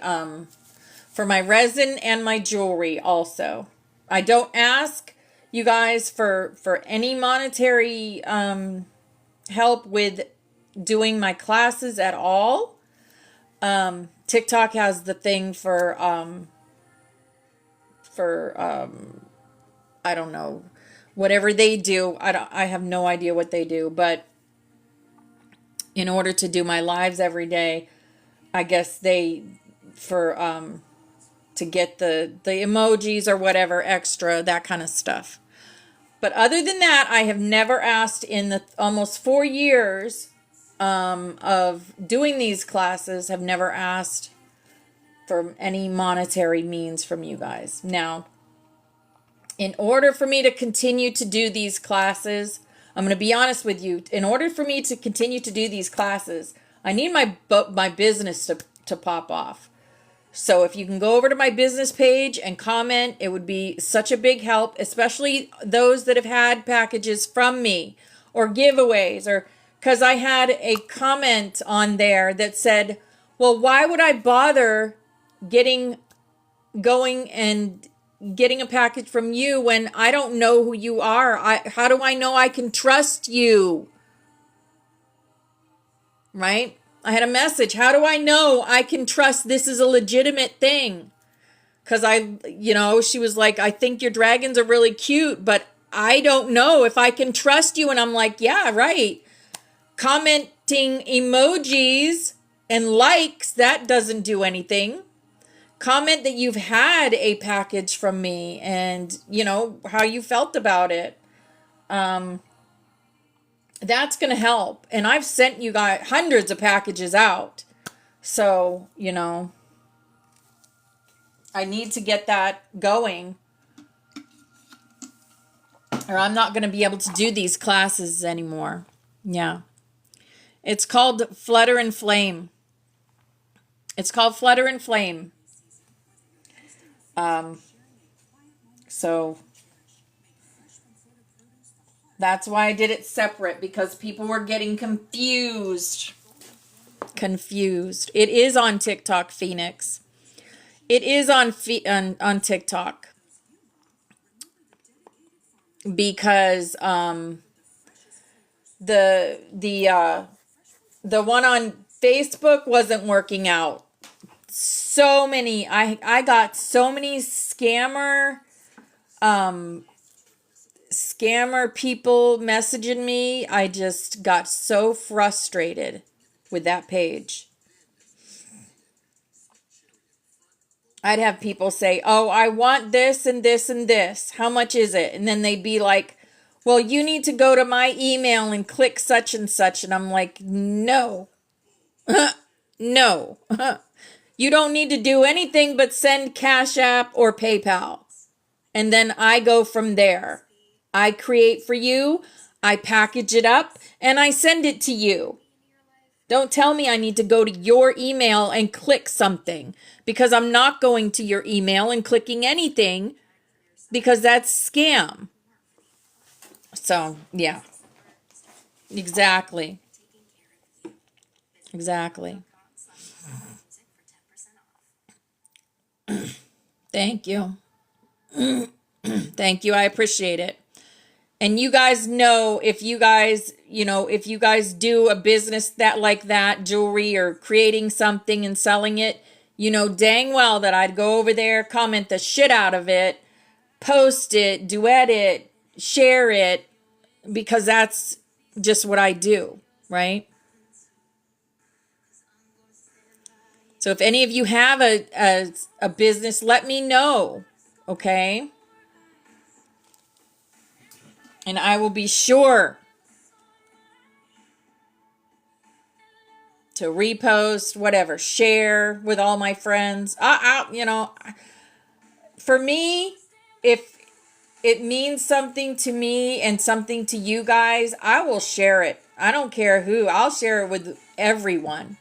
resin and my jewelry also. I don't ask you guys for any monetary help with doing my classes at all. TikTok has the thing for I don't know, whatever they do. I have no idea what they do, but in order to do my lives every day, I guess they, to get the emojis or whatever extra, that kind of stuff. But other than that, I have never asked in the almost 4 years of doing these classes, have never asked for any monetary means from you guys. Now, in order for me to continue to do these classes, I'm going to be honest with you. In order for me to continue to do these classes, I need my business to pop off. So if you can go over to my business page and comment, it would be such a big help, especially those that have had packages from me or giveaways, or because I had a comment on there that said, well, why would I bother going and getting a package from you when I don't know who you are? How do I know I can trust you? Right? I had a message. How do I know I can trust this is a legitimate thing? Because she was like, I think your dragons are really cute, but I don't know if I can trust you. And I'm like, yeah, right. Commenting emojis and likes, that doesn't do anything. Comment that you've had a package from me and, how you felt about it. That's going to help. And I've sent you guys hundreds of packages out. So, I need to get that going, or I'm not going to be able to do these classes anymore. Yeah. It's called Flutter and Flame. It's called Flutter and Flame. So that's why I did it separate, because people were getting confused. It is on TikTok, Phoenix. It is on TikTok, because the one on Facebook wasn't working out. So many, I got so many scammer people messaging me. I just got so frustrated with that page. I'd have people say, "Oh, I want this and this and this. How much is it?" And then they'd be like, "Well, you need to go to my email and click such and such." And I'm like, "No, no, you don't need to do anything but send Cash App or PayPal. And then I go from there. I create for you, I package it up, and I send it to you. Don't tell me I need to go to your email and click something, because I'm not going to your email and clicking anything, because that's scam." So, yeah. Exactly. Thank you. Thank you. I appreciate it. And you guys know, if you guys do a business like that, jewelry or creating something and selling it, dang well that I'd go over there, comment the shit out of it, post it, duet it, share it, because that's just what I do, right? So if any of you have a business, let me know, okay? And I will be sure to repost, whatever, share with all my friends. For me, if it means something to me and something to you guys, I will share it. I don't care who. I'll share it with everyone.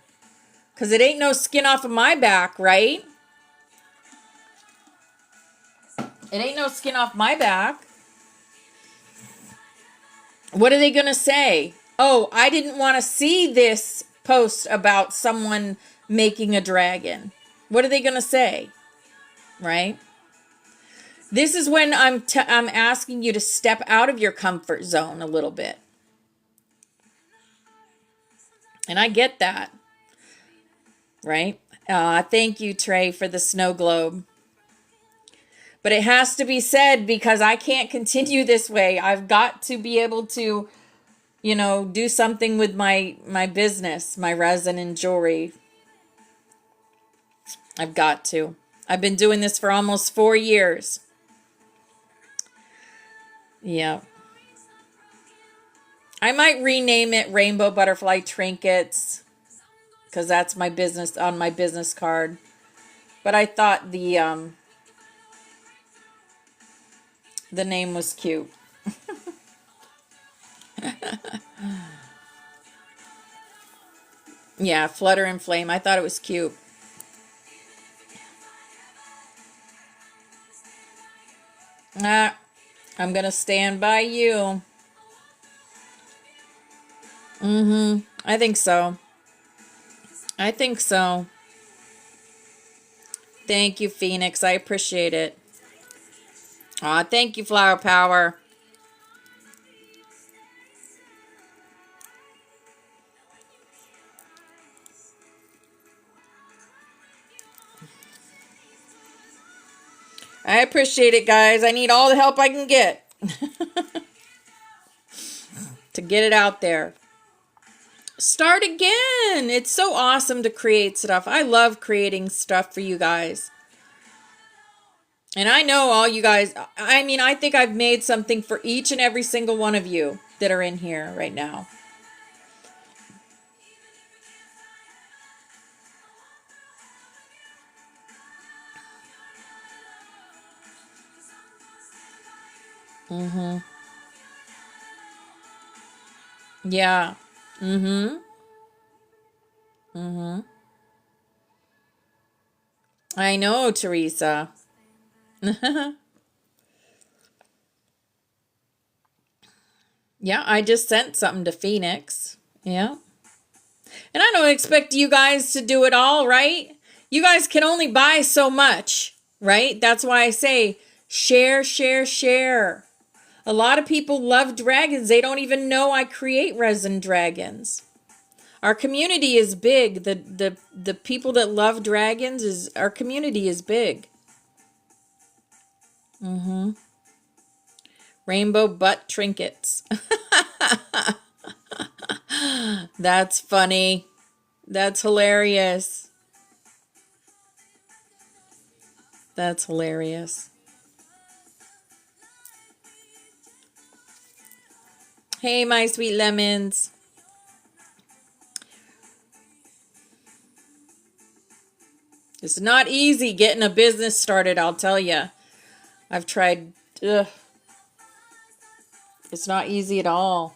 Because it ain't no skin off of my back, right? It ain't no skin off my back. What are they going to say? "Oh, I didn't want to see this post about someone making a dragon." What are they going to say? Right? This is when I'm asking you to step out of your comfort zone a little bit. And I get that. Right? Thank you, Trey, for the snow globe. But it has to be said, because I can't continue this way. I've got to be able to, do something with my business, my resin and jewelry. I've got to. I've been doing this for almost 4 years. Yeah. I might rename it Rainbow Butterfly Trinkets, because that's my business on my business card. But I thought the name was cute. Yeah, Flutter and Flame. I thought it was cute. I'm going to stand by you. I think so. Thank you, Phoenix. I appreciate it. Aw, thank you, Flower Power. I appreciate it, guys. I need all the help I can get to get it out there. Start again. It's so awesome to create stuff. I love creating stuff for you guys. And I know all you guys, I mean, I think I've made something for each and every single one of you that are in here right now. Mm-hmm. Yeah. Mm-hmm. Mm-hmm. I know, Teresa. Yeah, I just sent something to Phoenix. Yeah. And I don't expect you guys to do it all, right? You guys can only buy so much, right? That's why I say share, share, share. A lot of people love dragons. They don't even know I create resin dragons. Our community is big. The people that love dragons is our community is big. Mm-hmm. Rainbow butt trinkets. That's funny. That's hilarious. That's hilarious. Hey, my sweet lemons. It's not easy getting a business started, I'll tell you. I've tried. Ugh. It's not easy at all.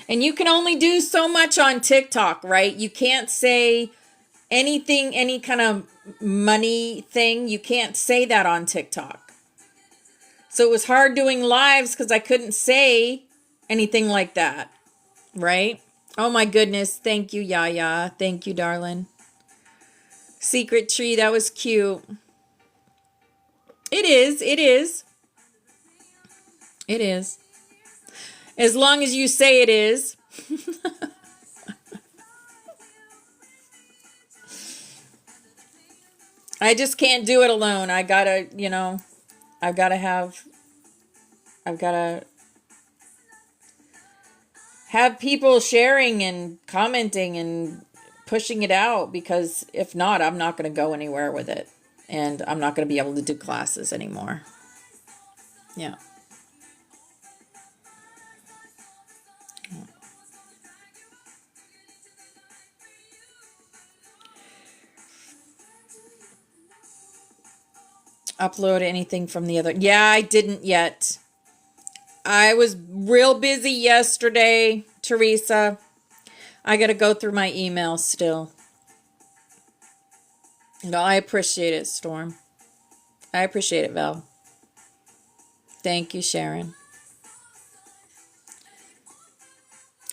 And you can only do so much on TikTok, right? You can't say anything, any kind of money thing. You can't say that on TikTok. So it was hard doing lives because I couldn't say anything like that, right? Oh my goodness. Thank you, Yaya. Thank you, darling. Secret tree, that was cute. It is. It is. It is. As long as you say it is. I just can't do it alone. I gotta, I've gotta have people sharing and commenting and pushing it out, because if not, I'm not going to go anywhere with it. And I'm not going to be able to do classes anymore. Yeah. Upload anything from the other. Yeah, I didn't yet. I was real busy yesterday, Teresa. I got to go through my emails still. No, I appreciate it, Storm. I appreciate it, Val. Thank you, Sharon.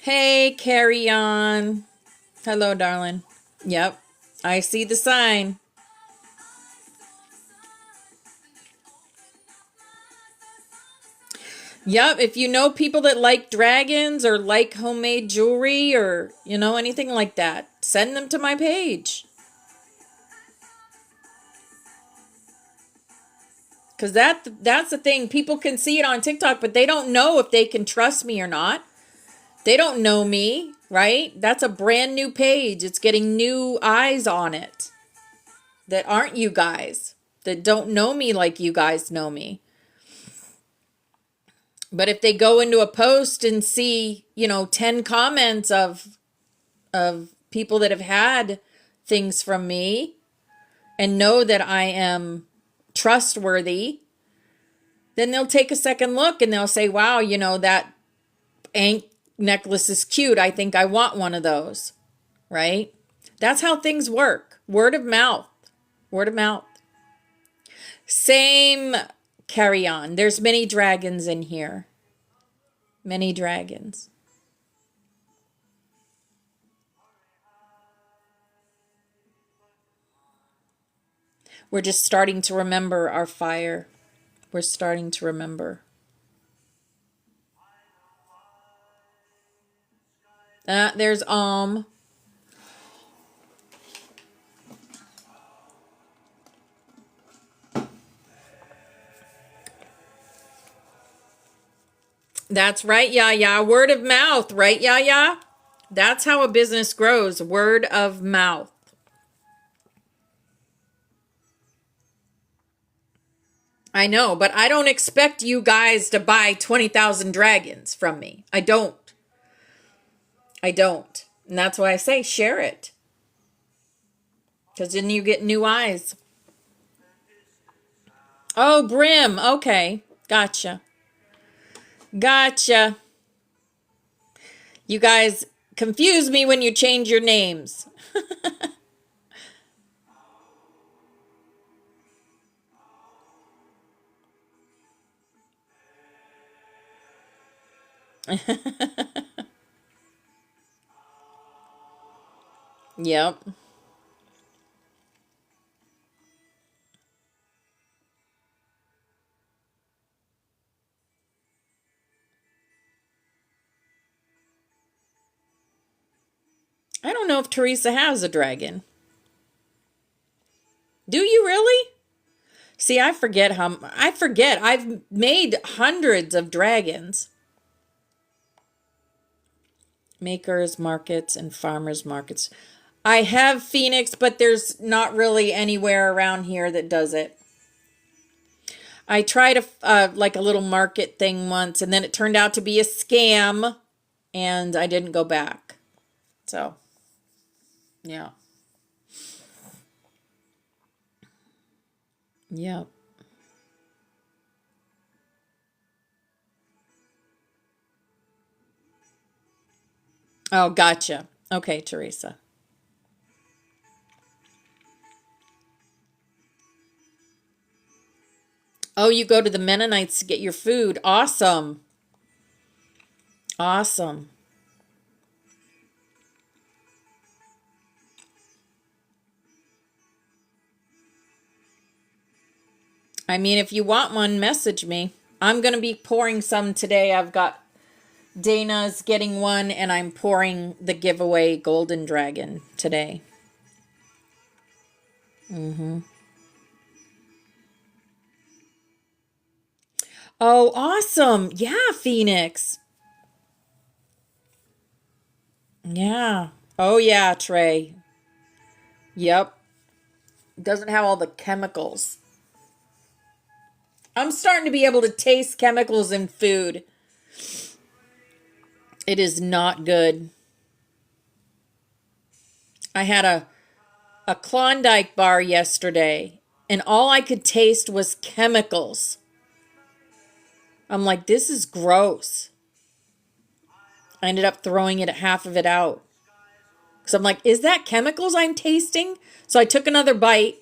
Hey, Carry On. Hello, darling. Yep, I see the sign. Yep, if you know people that like dragons or like homemade jewelry or, anything like that, send them to my page. Because that's the thing. People can see it on TikTok, but they don't know if they can trust me or not. They don't know me, right? That's a brand new page. It's getting new eyes on it that aren't you guys, that don't know me like you guys know me. But if they go into a post and see, 10 comments of people that have had things from me and know that I am trustworthy, then they'll take a second look and they'll say, wow, that ankh necklace is cute. I think I want one of those, right? That's how things work. Word of mouth. Word of mouth. Same Carry On. There's many dragons in here. Many dragons. We're just starting to remember our fire. We're starting to remember. There's That's right, Yaya. Word of mouth, right, Yaya? That's how a business grows. Word of mouth. I know, but I don't expect you guys to buy 20,000 dragons from me. I don't. I don't. And that's why I say share it. Because then you get new eyes. Oh, Brim. Okay. Gotcha. Gotcha. You guys confuse me when you change your names. Yep. I don't know if Teresa has a dragon. Do you really? See, I forget. I've made hundreds of dragons. Makers markets and farmers markets. I have Phoenix, but there's not really anywhere around here that does it. I tried like a little market thing once, and then it turned out to be a scam, and I didn't go back. So, yeah. Yeah. Oh, gotcha. Okay, Teresa. Oh, you go to the Mennonites to get your food. Awesome. Awesome. I mean, if you want one, message me. I'm going to be pouring some today. I've got Dana's getting one, and I'm pouring the giveaway Golden Dragon today. Oh, awesome. Yeah, Phoenix. Yeah. Oh, yeah, Trey. Yep. Doesn't have all the chemicals. I'm starting to be able to taste chemicals in food. It is not good. I had a Klondike bar yesterday, and all I could taste was chemicals. I'm like, this is gross. I ended up throwing half of it out. Because I'm like, is that chemicals I'm tasting? So I took another bite,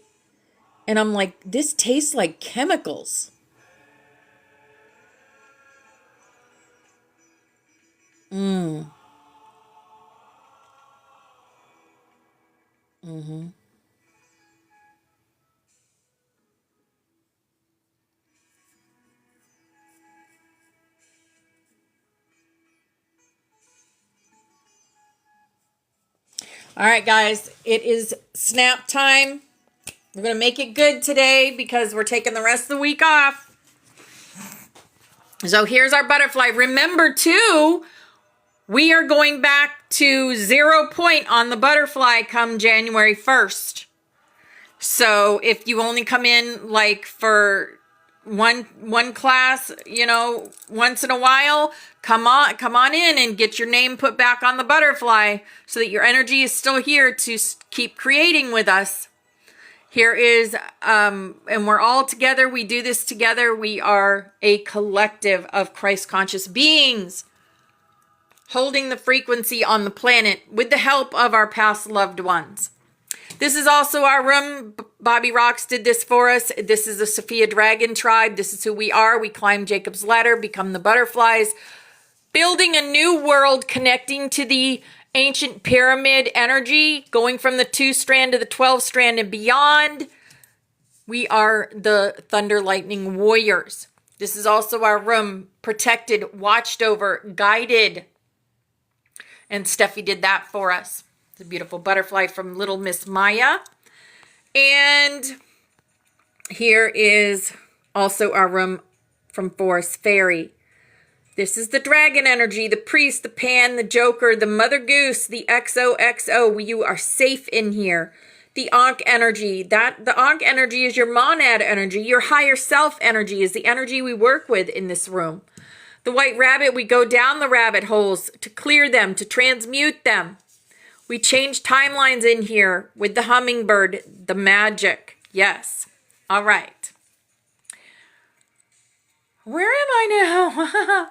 and I'm like, this tastes like chemicals. All right, guys, it is snap time. We're going to make it good today because we're taking the rest of the week off. So here's our butterfly. Remember, too, we are going back to 0 point on the butterfly come January 1st. So if you only come in like for one class, once in a while, come on in and get your name put back on the butterfly so that your energy is still here to keep creating with us. Here is, and we're all together. We do this together. We are a collective of Christ conscious beings holding the frequency on the planet with the help of our past loved ones. This is also our room. Bobby Rocks did this for us. This is the Sophia Dragon tribe. This is who we are. We climb Jacob's ladder, become the butterflies, building a new world, connecting to the ancient pyramid energy, going from the 2-strand to the 12-strand and beyond. We are the Thunder Lightning Warriors. This is also our room, protected, watched over, guided. And Steffi did that for us. It's a beautiful butterfly from Little Miss Maya. And here is also our room from Forest Fairy. This is the dragon energy, the priest, the pan, the joker, the mother goose, the XOXO. You are safe in here. the Ankh energy. The Ankh energy is your monad energy. Your higher self energy is the energy we work with in this room. The white rabbit, we go down the rabbit holes to clear them, to transmute them. We change timelines in here with the hummingbird, the magic. Yes. All right. Where am I now?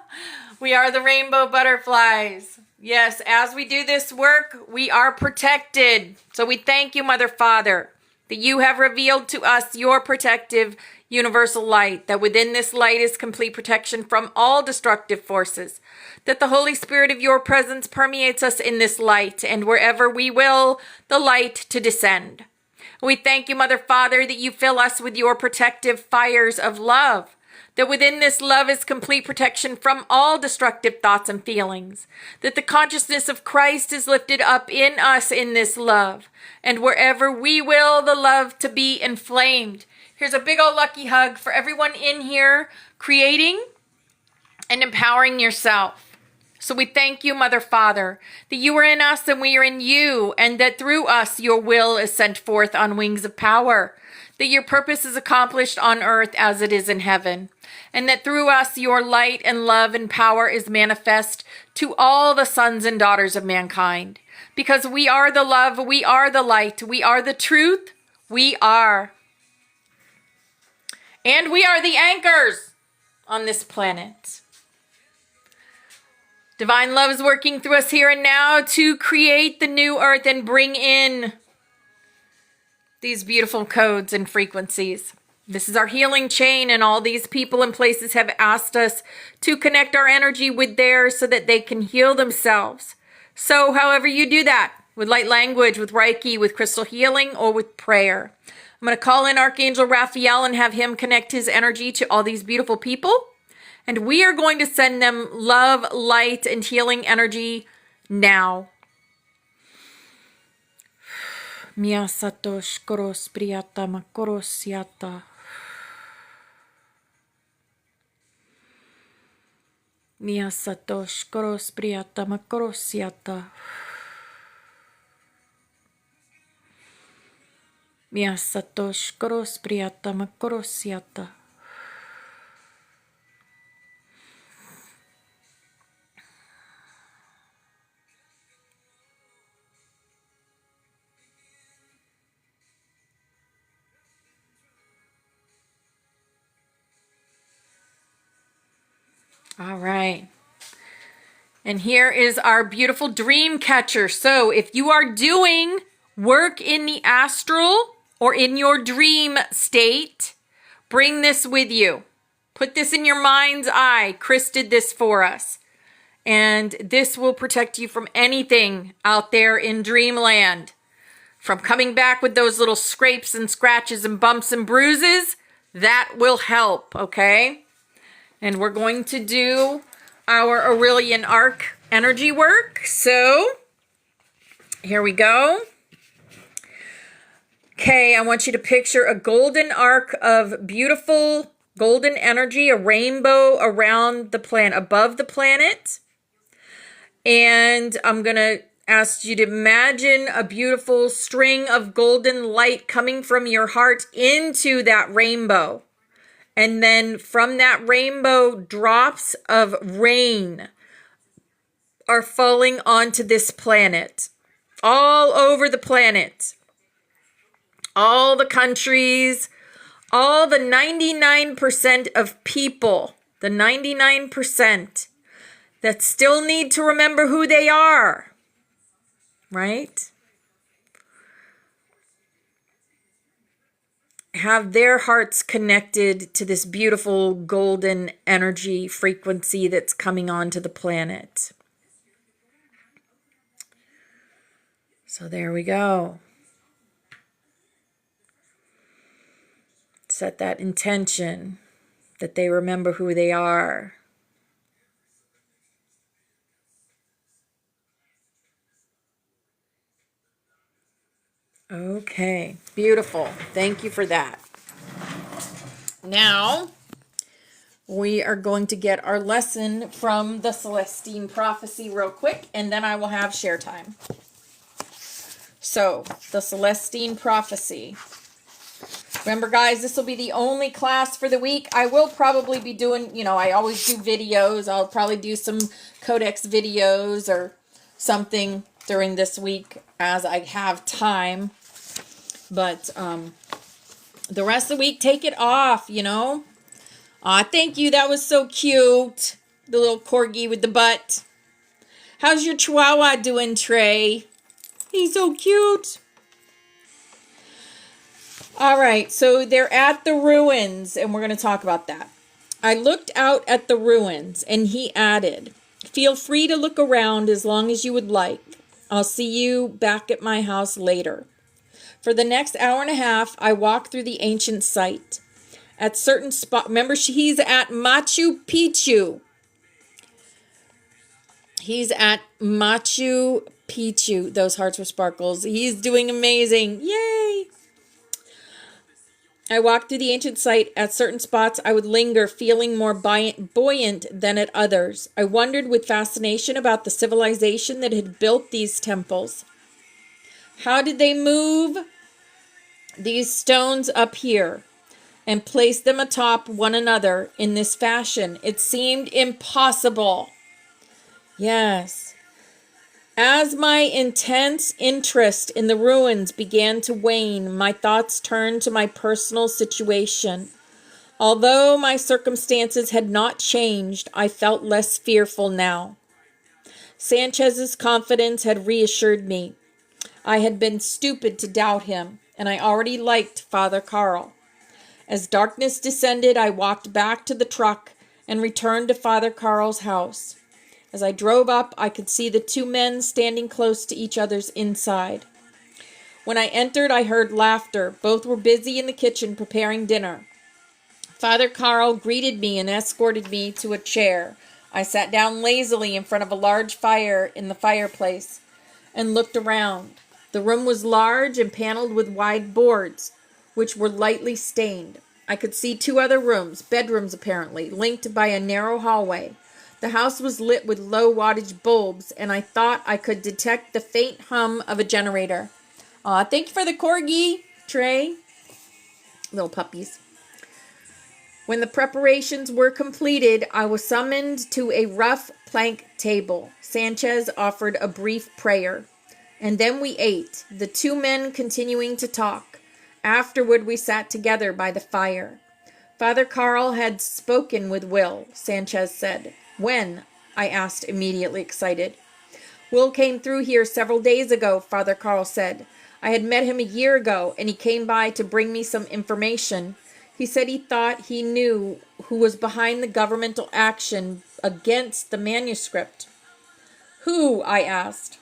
We are the rainbow butterflies. Yes, as we do this work, we are protected. So we thank you, Mother Father, that you have revealed to us your protective universal light, that within this light is complete protection from all destructive forces, that the Holy Spirit of your presence permeates us in this light, and wherever we will, the light to descend. We thank you, Mother Father, that you fill us with your protective fires of love, that within this love is complete protection from all destructive thoughts and feelings, that the consciousness of Christ is lifted up in us in this love, and wherever we will, the love to be inflamed. Here's a big old lucky hug for everyone in here creating and empowering yourself. So we thank you, Mother Father, that you are in us and we are in you, and that through us your will is sent forth on wings of power, that your purpose is accomplished on earth as it is in heaven, and that through us your light and love and power is manifest to all the sons and daughters of mankind. Because we are the love, we are the light, we are the truth, we are. And we are the anchors on this planet. Divine love is working through us here and now to create the new earth and bring in these beautiful codes and frequencies. This is our healing chain, and all these people and places have asked us to connect our energy with theirs so that they can heal themselves. So however you do that, with light language, with Reiki, with crystal healing, or with prayer. I'm going to call in Archangel Raphael and have him connect his energy to all these beautiful people. And we are going to send them love, light, and healing energy now. Mia satosh koros priyata makorosiata. Mia satosh koros priyata makorosiata. Mia satosh koros priyata makorosiata. All right. And here is our beautiful dream catcher. So if you are doing work in the astral or in your dream state, bring this with you. Put this in your mind's eye. Chris did this for us. And this will protect you from anything out there in dreamland. From coming back with those little scrapes and scratches and bumps and bruises, that will help, okay? And we're going to do our Aurelian arc energy work. So here we go. Okay, I want you to picture a golden arc of beautiful golden energy, a rainbow around the planet, above the planet. And I'm going to ask you to imagine a beautiful string of golden light coming from your heart into that rainbow. And then from that rainbow, drops of rain are falling onto this planet. All over the planet. All the countries, all the 99% of people, the 99% that still need to remember who they are, right? Have their hearts connected to this beautiful golden energy frequency that's coming onto the planet. So there we go. Set that intention that they remember who they are. Okay, beautiful. Thank you for that. Now, we are going to get our lesson from the Celestine Prophecy real quick, and then I will have share time. So, the Celestine Prophecy. Remember, guys, this will be the only class for the week. I will probably be doing, I always do videos. I'll probably do some Codex videos or something during this week as I have time. But the rest of the week, take it off, Aw, thank you. That was so cute. The little corgi with the butt. How's your chihuahua doing, Trey? He's so cute. All right, so they're at the ruins, and we're going to talk about that. I looked out at the ruins, and he added, feel free to look around as long as you would like. I'll see you back at my house later. For the next hour and a half, I walked through the ancient site. At certain spots, remember, he's at Machu Picchu. He's at Machu Picchu. Those hearts were sparkles. He's doing amazing. Yay! I walked through the ancient site. At certain spots, I would linger, feeling more buoyant than at others. I wondered with fascination about the civilization that had built these temples. How did they move these stones up here and place them atop one another in this fashion? It seemed impossible. Yes. As my intense interest in the ruins began to wane, my thoughts turned to my personal situation. Although my circumstances had not changed, I felt less fearful now. Sanchez's confidence had reassured me. I had been stupid to doubt him, and I already liked Father Carl. As darkness descended, I walked back to the truck and returned to Father Carl's house. As I drove up, I could see the two men standing close to each other's inside. When I entered, I heard laughter. Both were busy in the kitchen preparing dinner. Father Carl greeted me and escorted me to a chair. I sat down lazily in front of a large fire in the fireplace and looked around. The room was large and paneled with wide boards, which were lightly stained. I could see two other rooms, bedrooms apparently, linked by a narrow hallway. The house was lit with low wattage bulbs, and I thought I could detect the faint hum of a generator. Aw, thank you for the corgi, Trey. Little puppies. When the preparations were completed, I was summoned to a rough plank table. Sanchez offered a brief prayer, and then we ate, the two men continuing to talk. Afterward, we sat together by the fire. Father Carl had spoken with Will, Sanchez said. When? I asked, immediately excited. Will came through here several days ago, Father Carl said. I had met him a year ago, and he came by to bring me some information. He said he thought he knew who was behind the governmental action against the manuscript. Who? I asked.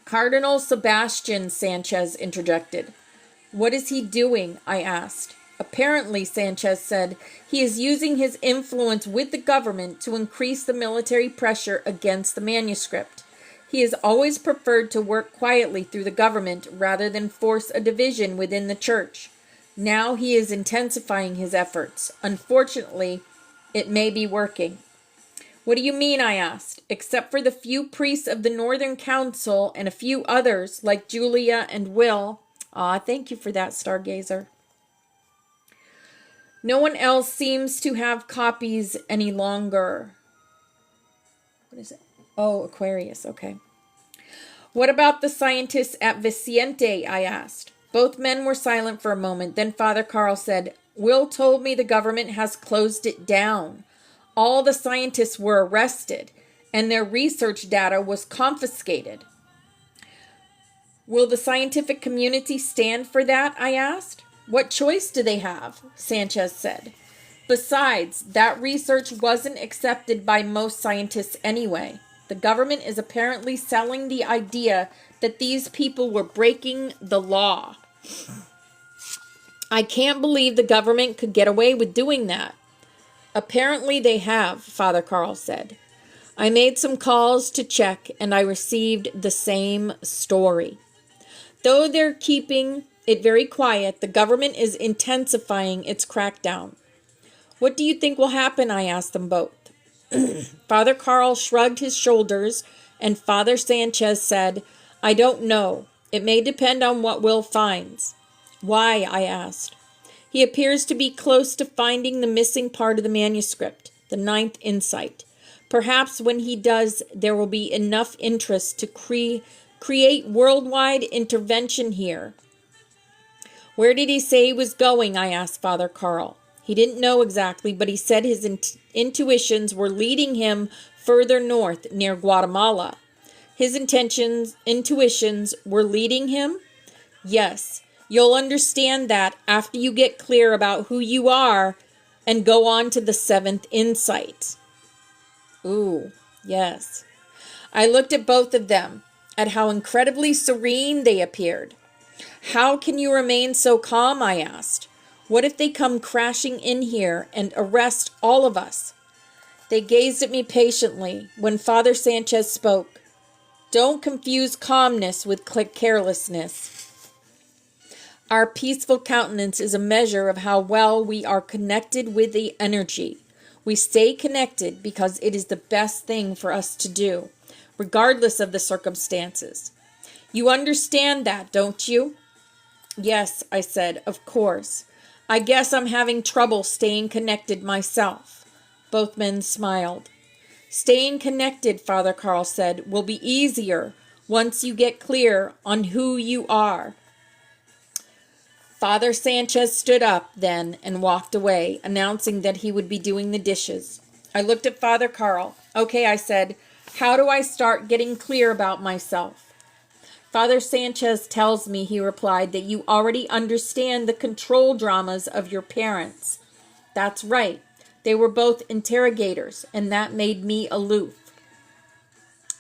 Cardinal Sebastian, Sanchez interjected. What is he doing? I asked. Apparently, Sanchez said, he is using his influence with the government to increase the military pressure against the manuscript. He has always preferred to work quietly through the government rather than force a division within the church. Now he is intensifying his efforts. Unfortunately, it may be working. What do you mean? I asked. Except for the few priests of the Northern Council and a few others like Julia and Will. Thank you for that, Stargazer. No one else seems to have copies any longer. What is it? Oh, Aquarius. Okay. What about the scientists at Vicente? I asked. Both men were silent for a moment. Then Father Carl said, Will told me the government has closed it down. All the scientists were arrested, and their research data was confiscated. Will the scientific community stand for that? I asked. What choice do they have? Sanchez said. Besides, that research wasn't accepted by most scientists anyway. The government is apparently selling the idea that these people were breaking the law. I can't believe the government could get away with doing that. Apparently they have, Father Carl said. I made some calls to check, and I received the same story. Though they're keeping it very quiet, the government is intensifying its crackdown. What do you think will happen? I asked them both. Father Carl shrugged his shoulders, and Father Sanchez said, I don't know. It may depend on what Will finds. Why? I asked. He appears to be close to finding the missing part of the manuscript, the ninth insight. Perhaps when he does, there will be enough interest to create worldwide intervention here. Where did he say he was going? I asked Father Carl. He didn't know exactly, but he said his intuitions were leading him further north, near Guatemala. His intuitions were leading him? Yes. You'll understand that after you get clear about who you are and go on to the seventh insight. Ooh, yes. I looked at both of them, at how incredibly serene they appeared. How can you remain so calm? I asked. What if they come crashing in here and arrest all of us? They gazed at me patiently when Father Sanchez spoke. Don't confuse calmness with carelessness. Our peaceful countenance is a measure of how well we are connected with the energy. We stay connected because it is the best thing for us to do, regardless of the circumstances. You understand that, don't you? Yes, I said, of course. I guess I'm having trouble staying connected myself. Both men smiled. Staying connected, Father Carl said, will be easier once you get clear on who you are. Father Sanchez stood up then and walked away, announcing that he would be doing the dishes. I looked at Father Carl. Okay, I said, how do I start getting clear about myself? Father Sanchez tells me, he replied, that you already understand the control dramas of your parents. That's right. They were both interrogators, and that made me aloof.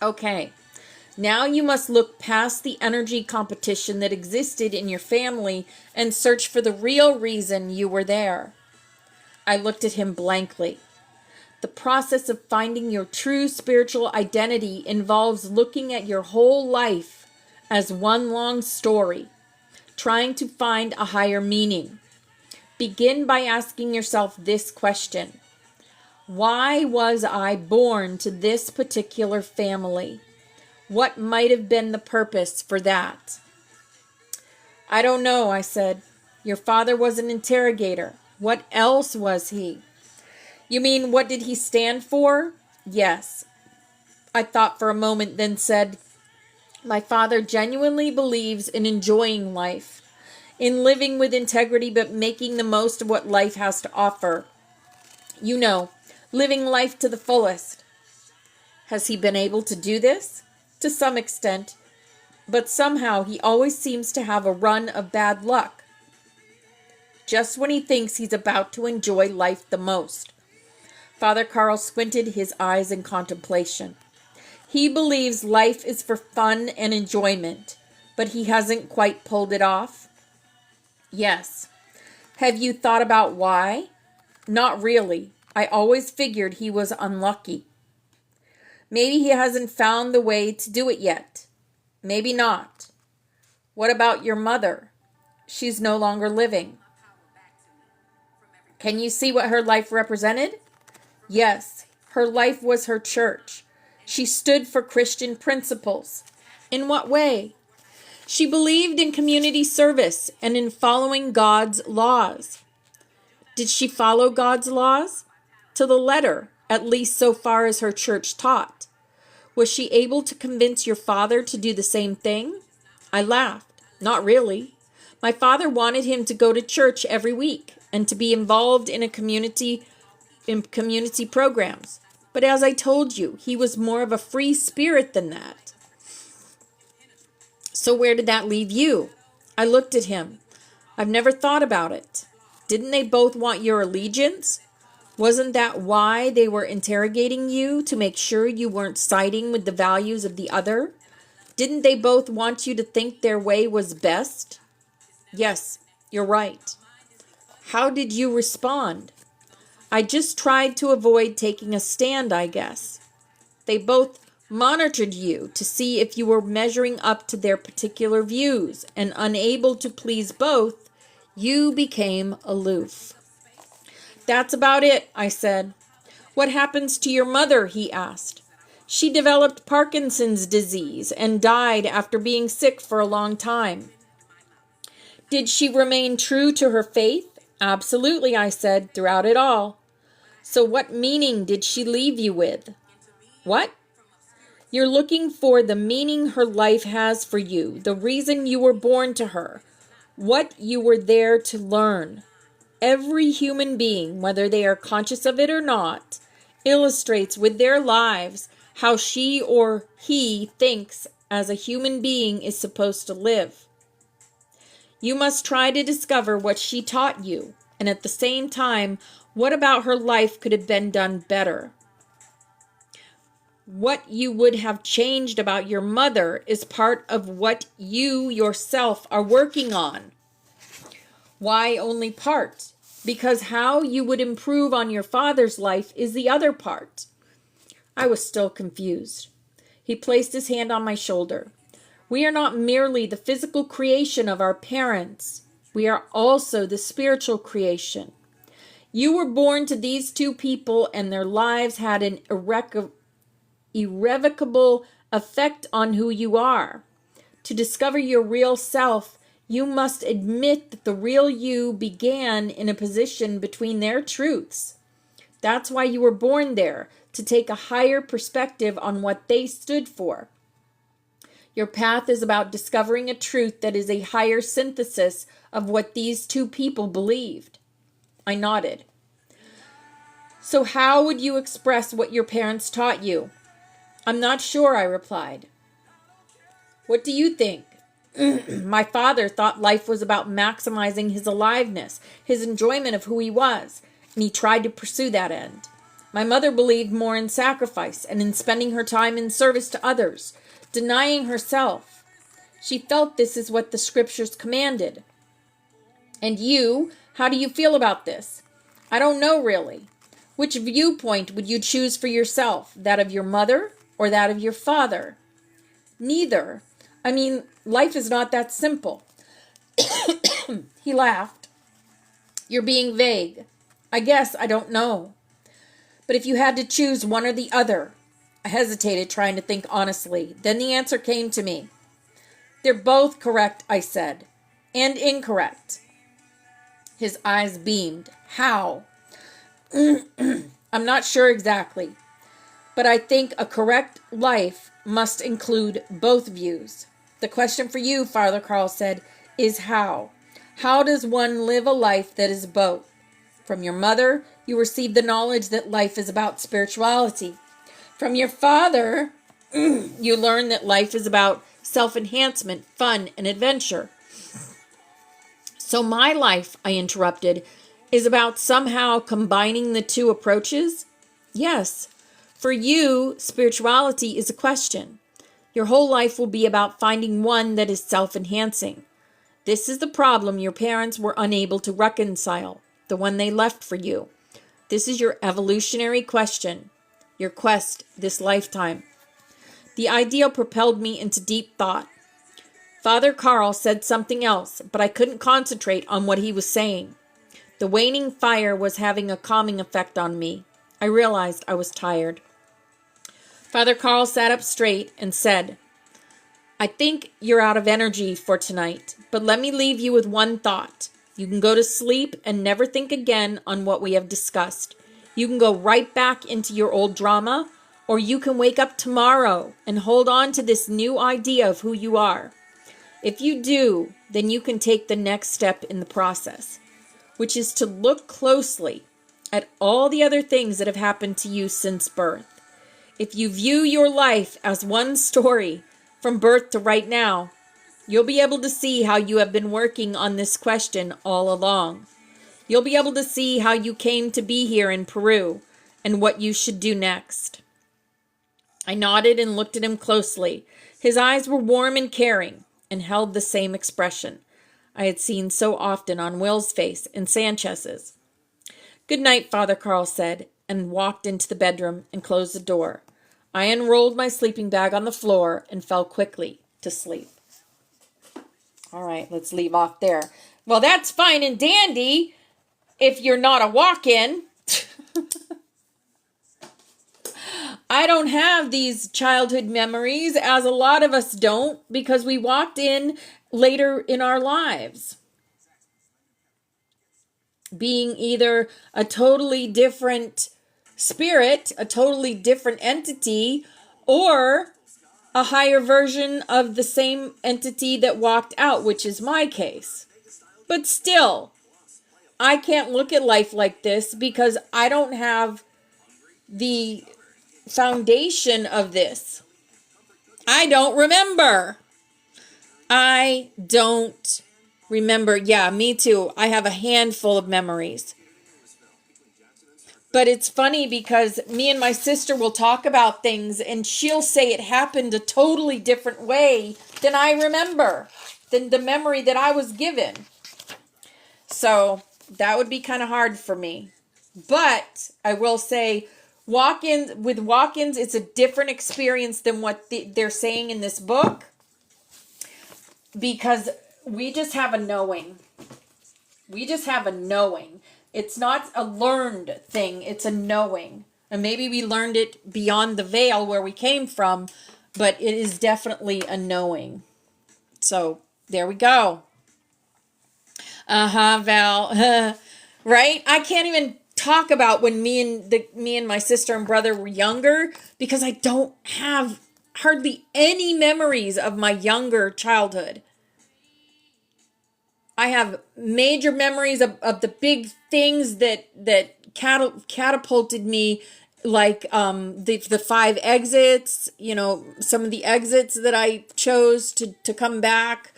Okay. Now you must look past the energy competition that existed in your family and search for the real reason you were there. I looked at him blankly. The process of finding your true spiritual identity involves looking at your whole life as one long story, trying to find a higher meaning. Begin by asking yourself this question. Why was I born to this particular family? What might have been the purpose for that? I don't know, I said. Your father was an interrogator. What else was he? You mean, what did he stand for? Yes. I thought for a moment, then said, my father genuinely believes in enjoying life, in living with integrity but making the most of what life has to offer. You know, living life to the fullest. Has he been able to do this? To some extent, but somehow he always seems to have a run of bad luck. Just when he thinks he's about to enjoy life the most. Father Carl squinted his eyes in contemplation. He believes life is for fun and enjoyment, but he hasn't quite pulled it off. Yes. Have you thought about why? Not really. I always figured he was unlucky. Maybe he hasn't found the way to do it yet. Maybe not. What about your mother? She's no longer living. Can you see what her life represented? Yes, her life was her church. She stood for Christian principles. In what way? She believed in community service and in following God's laws. Did she follow God's laws? To the letter, at least so far as her church taught. Was she able to convince your father to do the same thing? I laughed. Not really. My father wanted him to go to church every week and to be involved in community programs. But as I told you, he was more of a free spirit than that. So where did that leave you? I looked at him. I've never thought about it. Didn't they both want your allegiance? Wasn't that why they were interrogating you, to make sure you weren't siding with the values of the other? Didn't they both want you to think their way was best? Yes, you're right. How did you respond? I just tried to avoid taking a stand, I guess. They both monitored you to see if you were measuring up to their particular views, and unable to please both, you became aloof. That's about it, I said. What happens to your mother? He asked. She developed Parkinson's disease and died after being sick for a long time. Did she remain true to her faith? Absolutely, I said, throughout it all. So what meaning did she leave you with? What? You're looking for the meaning her life has for you, the reason you were born to her, what you were there to learn. Every human being, whether they are conscious of it or not, illustrates with their lives how she or he thinks as a human being is supposed to live. You must try to discover what she taught you, and at the same time, what about her life could have been done better? What you would have changed about your mother is part of what you yourself are working on. Why only part? Because how you would improve on your father's life is the other part. I was still confused. He placed his hand on my shoulder. We are not merely the physical creation of our parents. We are also the spiritual creation. You were born to these two people, and their lives had an irrevocable effect on who you are. To discover your real self, you must admit that the real you began in a position between their truths. That's why you were born there, to take a higher perspective on what they stood for. Your path is about discovering a truth that is a higher synthesis of what these two people believed. I nodded. So how would you express what your parents taught you? I'm not sure, I replied. What do you think? My father thought life was about maximizing his aliveness, his enjoyment of who he was, and he tried to pursue that end. My mother believed more in sacrifice and in spending her time in service to others, denying herself. She felt this is what the scriptures commanded. And you, how do you feel about this? I don't know really. Which viewpoint would you choose for yourself, that of your mother or that of your father? Neither. I mean, life is not that simple. He laughed. You're being vague. I guess I don't know. But if you had to choose one or the other, I hesitated, trying to think honestly. Then the answer came to me. They're both correct, I said, and incorrect. His eyes beamed. How? I'm not sure exactly, but I think a correct life must include both views. The question for you, Father Carl said, is how? How does one live a life that is both? From your mother, you received the knowledge that life is about spirituality. From your father, you learned that life is about self-enhancement, fun, and adventure. So my life, I interrupted, is about somehow combining the two approaches? Yes. For you, spirituality is a question. Your whole life will be about finding one that is self-enhancing. This is the problem your parents were unable to reconcile, the one they left for you. This is your evolutionary question, your quest this lifetime. The idea propelled me into deep thought. Father Carl said something else, but I couldn't concentrate on what he was saying. The waning fire was having a calming effect on me. I realized I was tired. Father Carl sat up straight and said, I think you're out of energy for tonight, but let me leave you with one thought. You can go to sleep and never think again on what we have discussed. You can go right back into your old drama, or you can wake up tomorrow and hold on to this new idea of who you are. If you do, then you can take the next step in the process, which is to look closely at all the other things that have happened to you since birth. If you view your life as one story from birth to right now, you'll be able to see how you have been working on this question all along. You'll be able to see how you came to be here in Peru and what you should do next. I nodded and looked at him closely. His eyes were warm and caring and held the same expression I had seen so often on Will's face and Sanchez's. Good night, Father Carl said, and walked into the bedroom and closed the door. I unrolled my sleeping bag on the floor and fell quickly to sleep. All right, let's leave off there. Well, that's fine and dandy if you're not a walk-in. I I don't have these childhood memories, as a lot of us don't, because we walked in later in our lives, being either a totally different spirit, a totally different entity, or a higher version of the same entity that walked out, which is my case. But still, I can't look at life like this because I don't have the foundation of this. I don't remember. I don't remember. Yeah, me too. I have a handful of memories. But it's funny because me and my sister will talk about things and she'll say it happened a totally different way than I remember, than the memory that I was given. So that would be kind of hard for me. But I will say, walk-ins, it's a different experience than what they're saying in this book, because we just have a knowing. We just have a knowing. It's not a learned thing. It's a knowing. And maybe we learned it beyond the veil where we came from, but it is definitely a knowing. So there we go. Val. Right? I can't even talk about when me and my sister and brother were younger, because I don't have hardly any memories of my younger childhood. I have major memories of the big things that catapulted me, like the 5 exits, some of the exits that I chose to come back,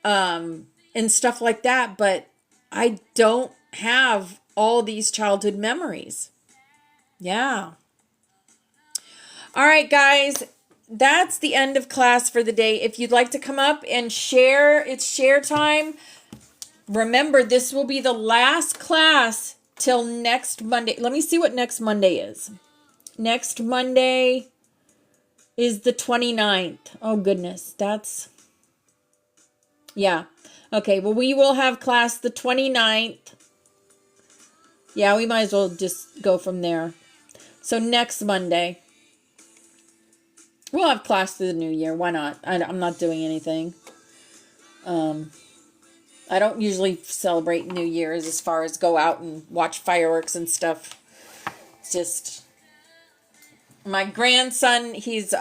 and stuff like that. But I don't have all these childhood memories. Yeah. All right, guys. That's the end of class for the day. If you'd like to come up and share, it's share time. Remember, this will be the last class till next Monday. Let me see what next Monday is. Next Monday is the 29th. Oh, goodness. Yeah. Okay, well, we will have class the 29th. Yeah, we might as well just go from there. So next Monday, we'll have class through the new year. Why not? I'm not doing anything. I don't usually celebrate New Year's as far as go out and watch fireworks and stuff. It's just my grandson, he's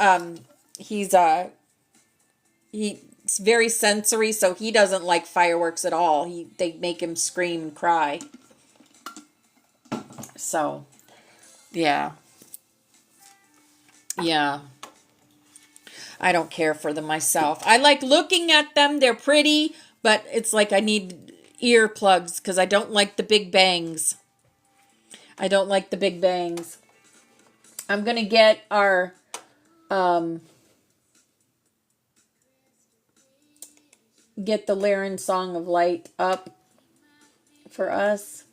very sensory, so he doesn't like fireworks at all. They make him scream and cry. So, yeah. Yeah. I don't care for them myself. I like looking at them. They're pretty, but it's like I need earplugs because I don't like the big bangs. I don't like the big bangs. I'm going to get our get the Laren Song of Light up for us.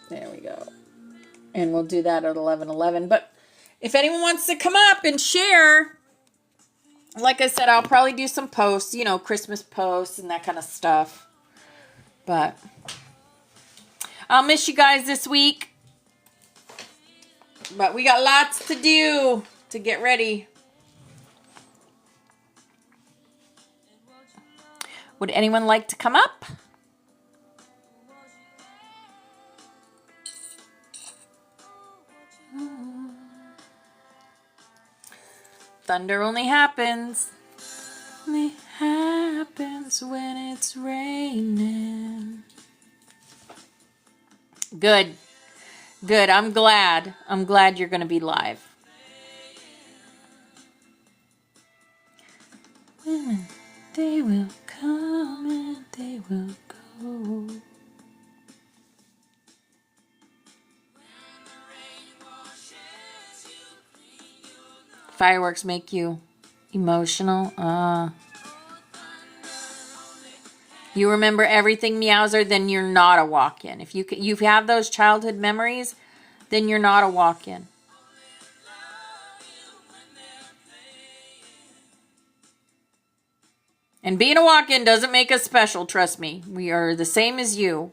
There we go. And we'll do that at 11:11. But if anyone wants to come up and share, like I said, I'll probably do some posts, Christmas posts and that kind of stuff. But I'll miss you guys this week. But we got lots to do to get ready. Would anyone like to come up? Thunder only happens when it's raining. Good. I'm glad you're going to be live. Women, they will come and they will go. Fireworks make you emotional. You remember everything, Meowser, then you're not a walk-in. If you have those childhood memories, then you're not a walk-in. And being a walk-in doesn't make us special, trust me. We are the same as you.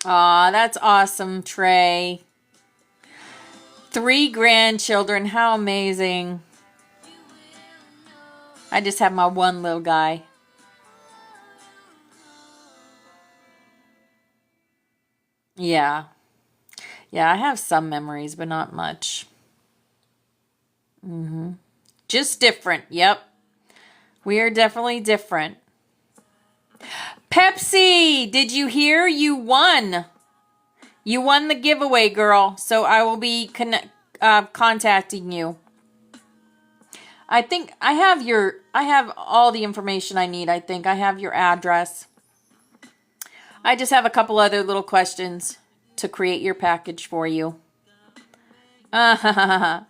Aw, that's awesome, Trey. 3 grandchildren. How amazing. I just have my one little guy. Yeah. Yeah, I have some memories, but not much. Just different. Yep. We are definitely different. Pepsi, did you hear? You won. You won the giveaway, girl. So I will be contacting you. I think I have all the information I need. I think I have your address. I just have a couple other little questions to create your package for you. Yep.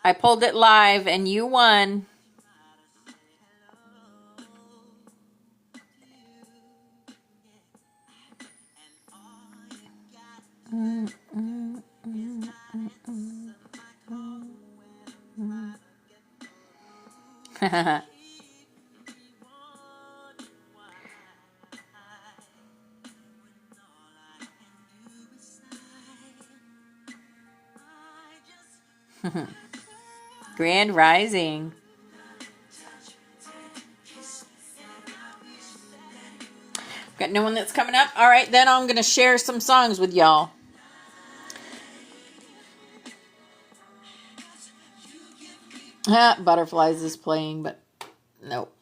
I pulled it live and you won. Grand Rising. Got no one that's coming up? All right, then I'm going to share some songs with y'all. Butterflies is playing, but nope.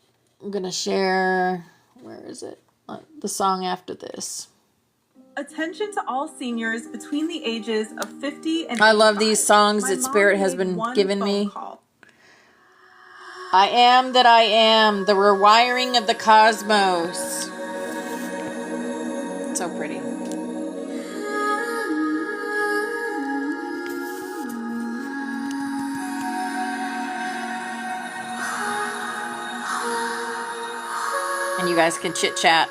I'm going to share, where is it? The song after this. Attention to all seniors between the ages of 50 and 85. I love these songs that Spirit has been giving me. I am that I am, the rewiring of the cosmos. So pretty. And you guys can chit chat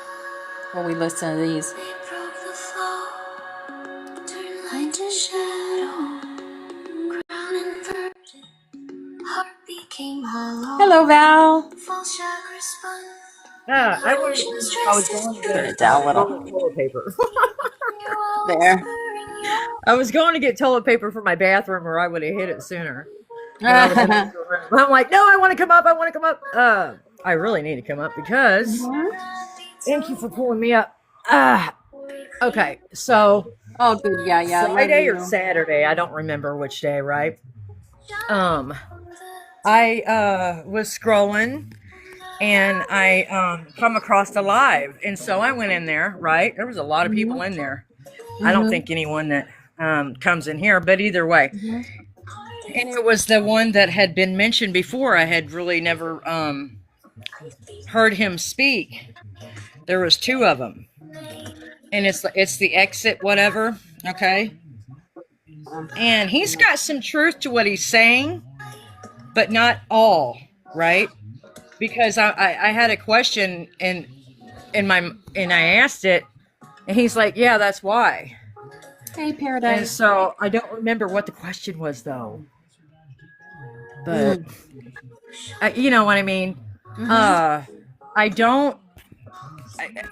while we listen to these. Hello, Val. I was going to Turn get it down a little. toilet paper. There. I was going to get toilet paper for my bathroom, or I would have hit it sooner. I'm like, no, I want to come up. I want to come up. I really need to come up because thank you for pulling me up. Okay, so Oh, good. Yeah. Friday or Saturday, I don't remember which day, right? I was scrolling and I come across a live, and so I went in there, right? There was a lot of people in there. I don't think anyone that comes in here, but either way. And it was the one that had been mentioned before. I had really never heard him speak. There was 2 of them. And it's the exit whatever, okay? And he's got some truth to what he's saying, but not all, right? Because I had a question and I asked it, and he's like, yeah, that's why. Hey, Paradise. And so I don't remember what the question was, though. But you know what I mean. I don't.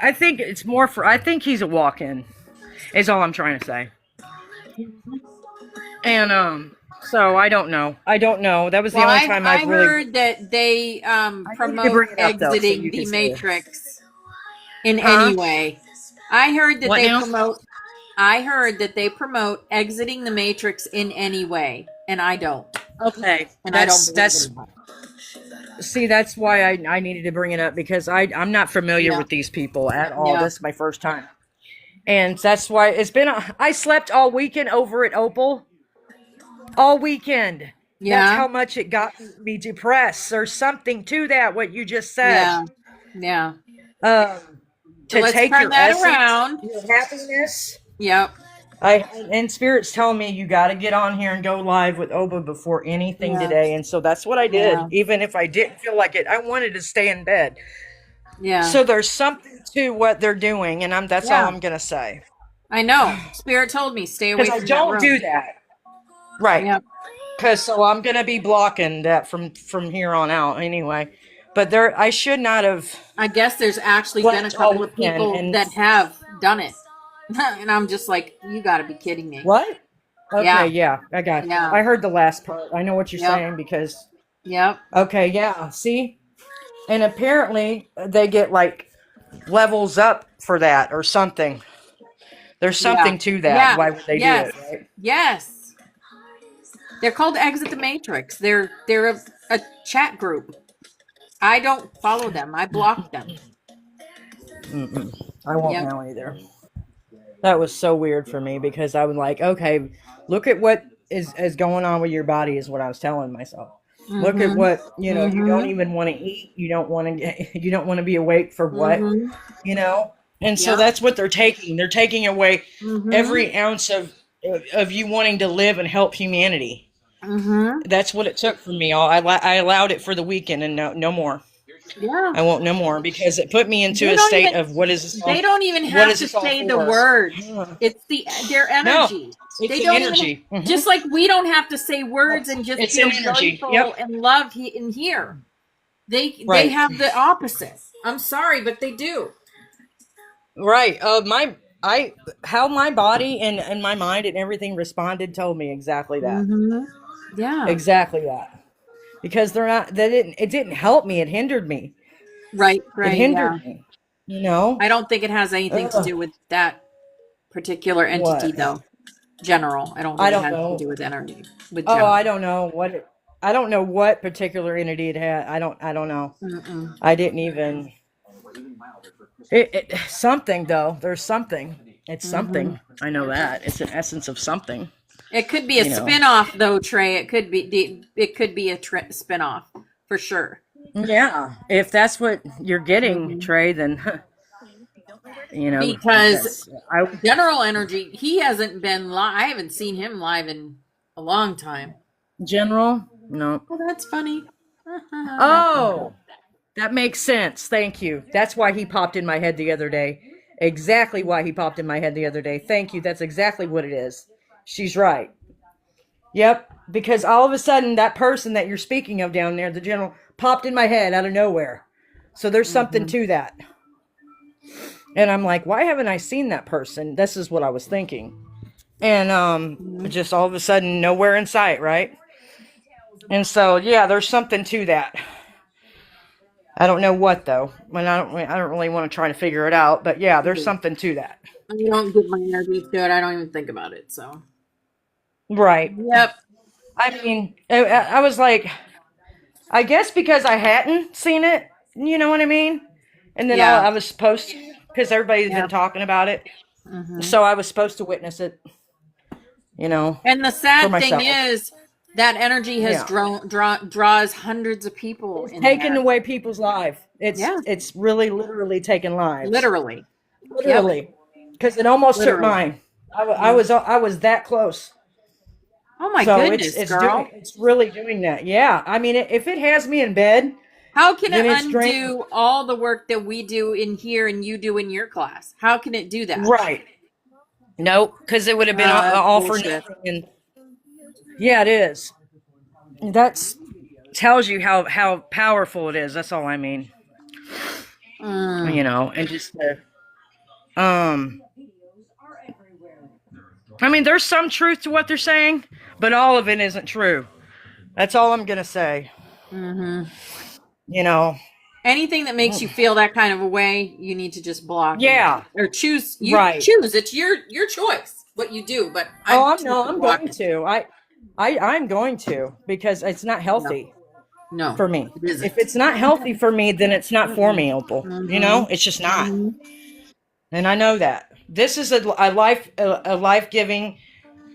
I think it's more for. I think he's a walk-in. Is all I'm trying to say. And so I don't know. That was the only time I I've really heard that they promote exiting the Matrix in any way. I heard that I heard that they promote exiting the Matrix in any way, and I don't. Okay, And that's I don't believe in see, that's why I needed to bring it up, because I'm not familiar with these people at all. Yeah. This is my first time, and that's why it's been. I slept all weekend over at Opal. All weekend. Yeah. That's how much it got me depressed. There's something to that. What you just said. Yeah. To let's take turn your that essence, around. your happiness. Yep. And Spirit's telling me you got to get on here and go live with Oba before anything today, and so that's what I did. Yeah. Even if I didn't feel like it, I wanted to stay in bed. Yeah. So there's something to what they're doing, and that's all Yeah, I'm gonna say. I know. Spirit told me stay away Because I from that don't do room. that. Right. Yep. Because so I'm gonna be blocking that from here on out anyway. But I should not have I guess there's actually been a slept all couple of weekend. people And that have done it. And I'm just like, you got to be kidding me. what? Okay, Yeah. yeah, I got you. Yeah. I heard the last part. I know what you're Yep. saying because Yep. okay, yeah. See, and apparently they get like levels up for that or something. There's Yeah. something to that. Yeah. Why would they do Yes. it? Right? Yes. They're called Exit the Matrix. They're a chat group. I don't follow them. I block them. I won't Yep. now either. That was so weird for me because I was like, okay, look at what is going on with your body is what I was telling myself. Look at what, you don't even want to eat. You don't want to you don't want to be awake for what, And so Yep. that's what they're taking. They're taking away Mm-hmm. every ounce of you wanting to live and help humanity. Mm-hmm. That's what it took from me. I allowed it for the weekend and no more. Yeah. I won't no more because it put me into They a don't state even- of what is this? They don't even what have is to this all say the for? words. It's their energy. It's They the don't energy. even just like we don't have to say words and just It's feel an energy. joyful Yep. and love in here. They Right. have the opposite. I'm sorry, but they do. Right. How my body and my mind and everything responded told me exactly that. Mm-hmm. Yeah. Exactly that. Because it didn't help me. It hindered me. Right. It hindered me. I don't think it has anything to do with that particular entity, What? though. General. I don't think I it don't has know. to do with energy. With Oh, general. I don't know I don't know what particular entity it had. I don't know. Mm-mm. I didn't even. Something though. There's something. It's something. I know that. It's an essence of something. It could be a spin-off, though, Trey. It could be a spin-off for sure. Yeah. If that's what you're getting, Trey, then Because General Energy, he hasn't been live. I haven't seen him live in a long time. General? No. Oh, that's funny. Oh, that makes sense. Thank you. That's why he popped in my head the other day. Exactly why he popped in my head the other day. Thank you. That's exactly what it is. She's right. Yep. Because all of a sudden, that person that you're speaking of down there, the general, popped in my head out of nowhere. So there's something to that. And I'm like, why haven't I seen that person? This is what I was thinking. And just all of a sudden, nowhere in sight, right? And so, yeah, there's something to that. I don't know what though. I don't really want to try to figure it out. But yeah, there's something to that. I don't give my energy to it. I don't even think about it. So. Right. Yep. I mean, I was like, I guess because I hadn't seen it, you know what I mean? And then I was supposed to, because everybody's been talking about it. Mm-hmm. So I was supposed to witness it, And the sad thing is that energy has draws hundreds of people. It's taken away people's life. It's really literally taken lives. Literally. Because it almost took mine. I was that close. Oh my goodness, girl! It's really doing that. Yeah, I mean, if it has me in bed, how can it undo all the work that we do in here and you do in your class? How can it do that? Right. No, because it would have been all for nothing. And yeah, it is. That tells you how powerful it is. That's all I mean. And just I mean, there's some truth to what they're saying, but all of it isn't true. That's all I'm gonna say. Mm-hmm. Anything that makes you feel that kind of a way, you need to just block. Yeah, or choose. Choose. It's your choice what you do. But I'm going to. I'm going to because it's not healthy. No, for me. If it's not healthy for me, then it's not for me, Opal. Mm-hmm. It's just not. Mm-hmm. And I know that. This is a life-giving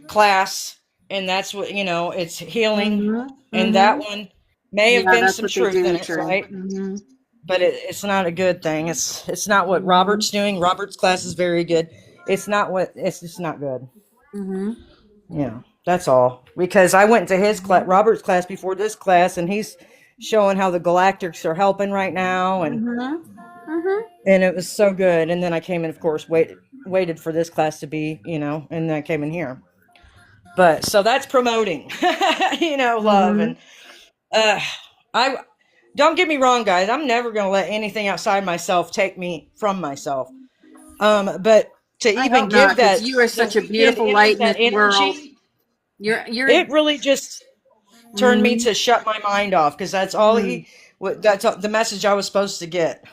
class, and that's what, it's healing. Mm-hmm. And that one may have been some truth in it, right? Mm-hmm. But it's not a good thing. It's not what Robert's doing. Robert's class is very good. It's just not good. Mm-hmm. That's all. Because I went to his class, Robert's class before this class, and he's showing how the galactics are helping right now, and and it was so good. And then I came in, of course, waited for this class to be, and then I came in here. But so that's promoting, love. And I don't get me wrong, guys. I'm never going to let anything outside myself take me from myself. But to I even hope not, give because that you are the such a weekend beautiful ending, light in that this world. energy, You're it really just turned me to shut my mind off, because that's all the message I was supposed to get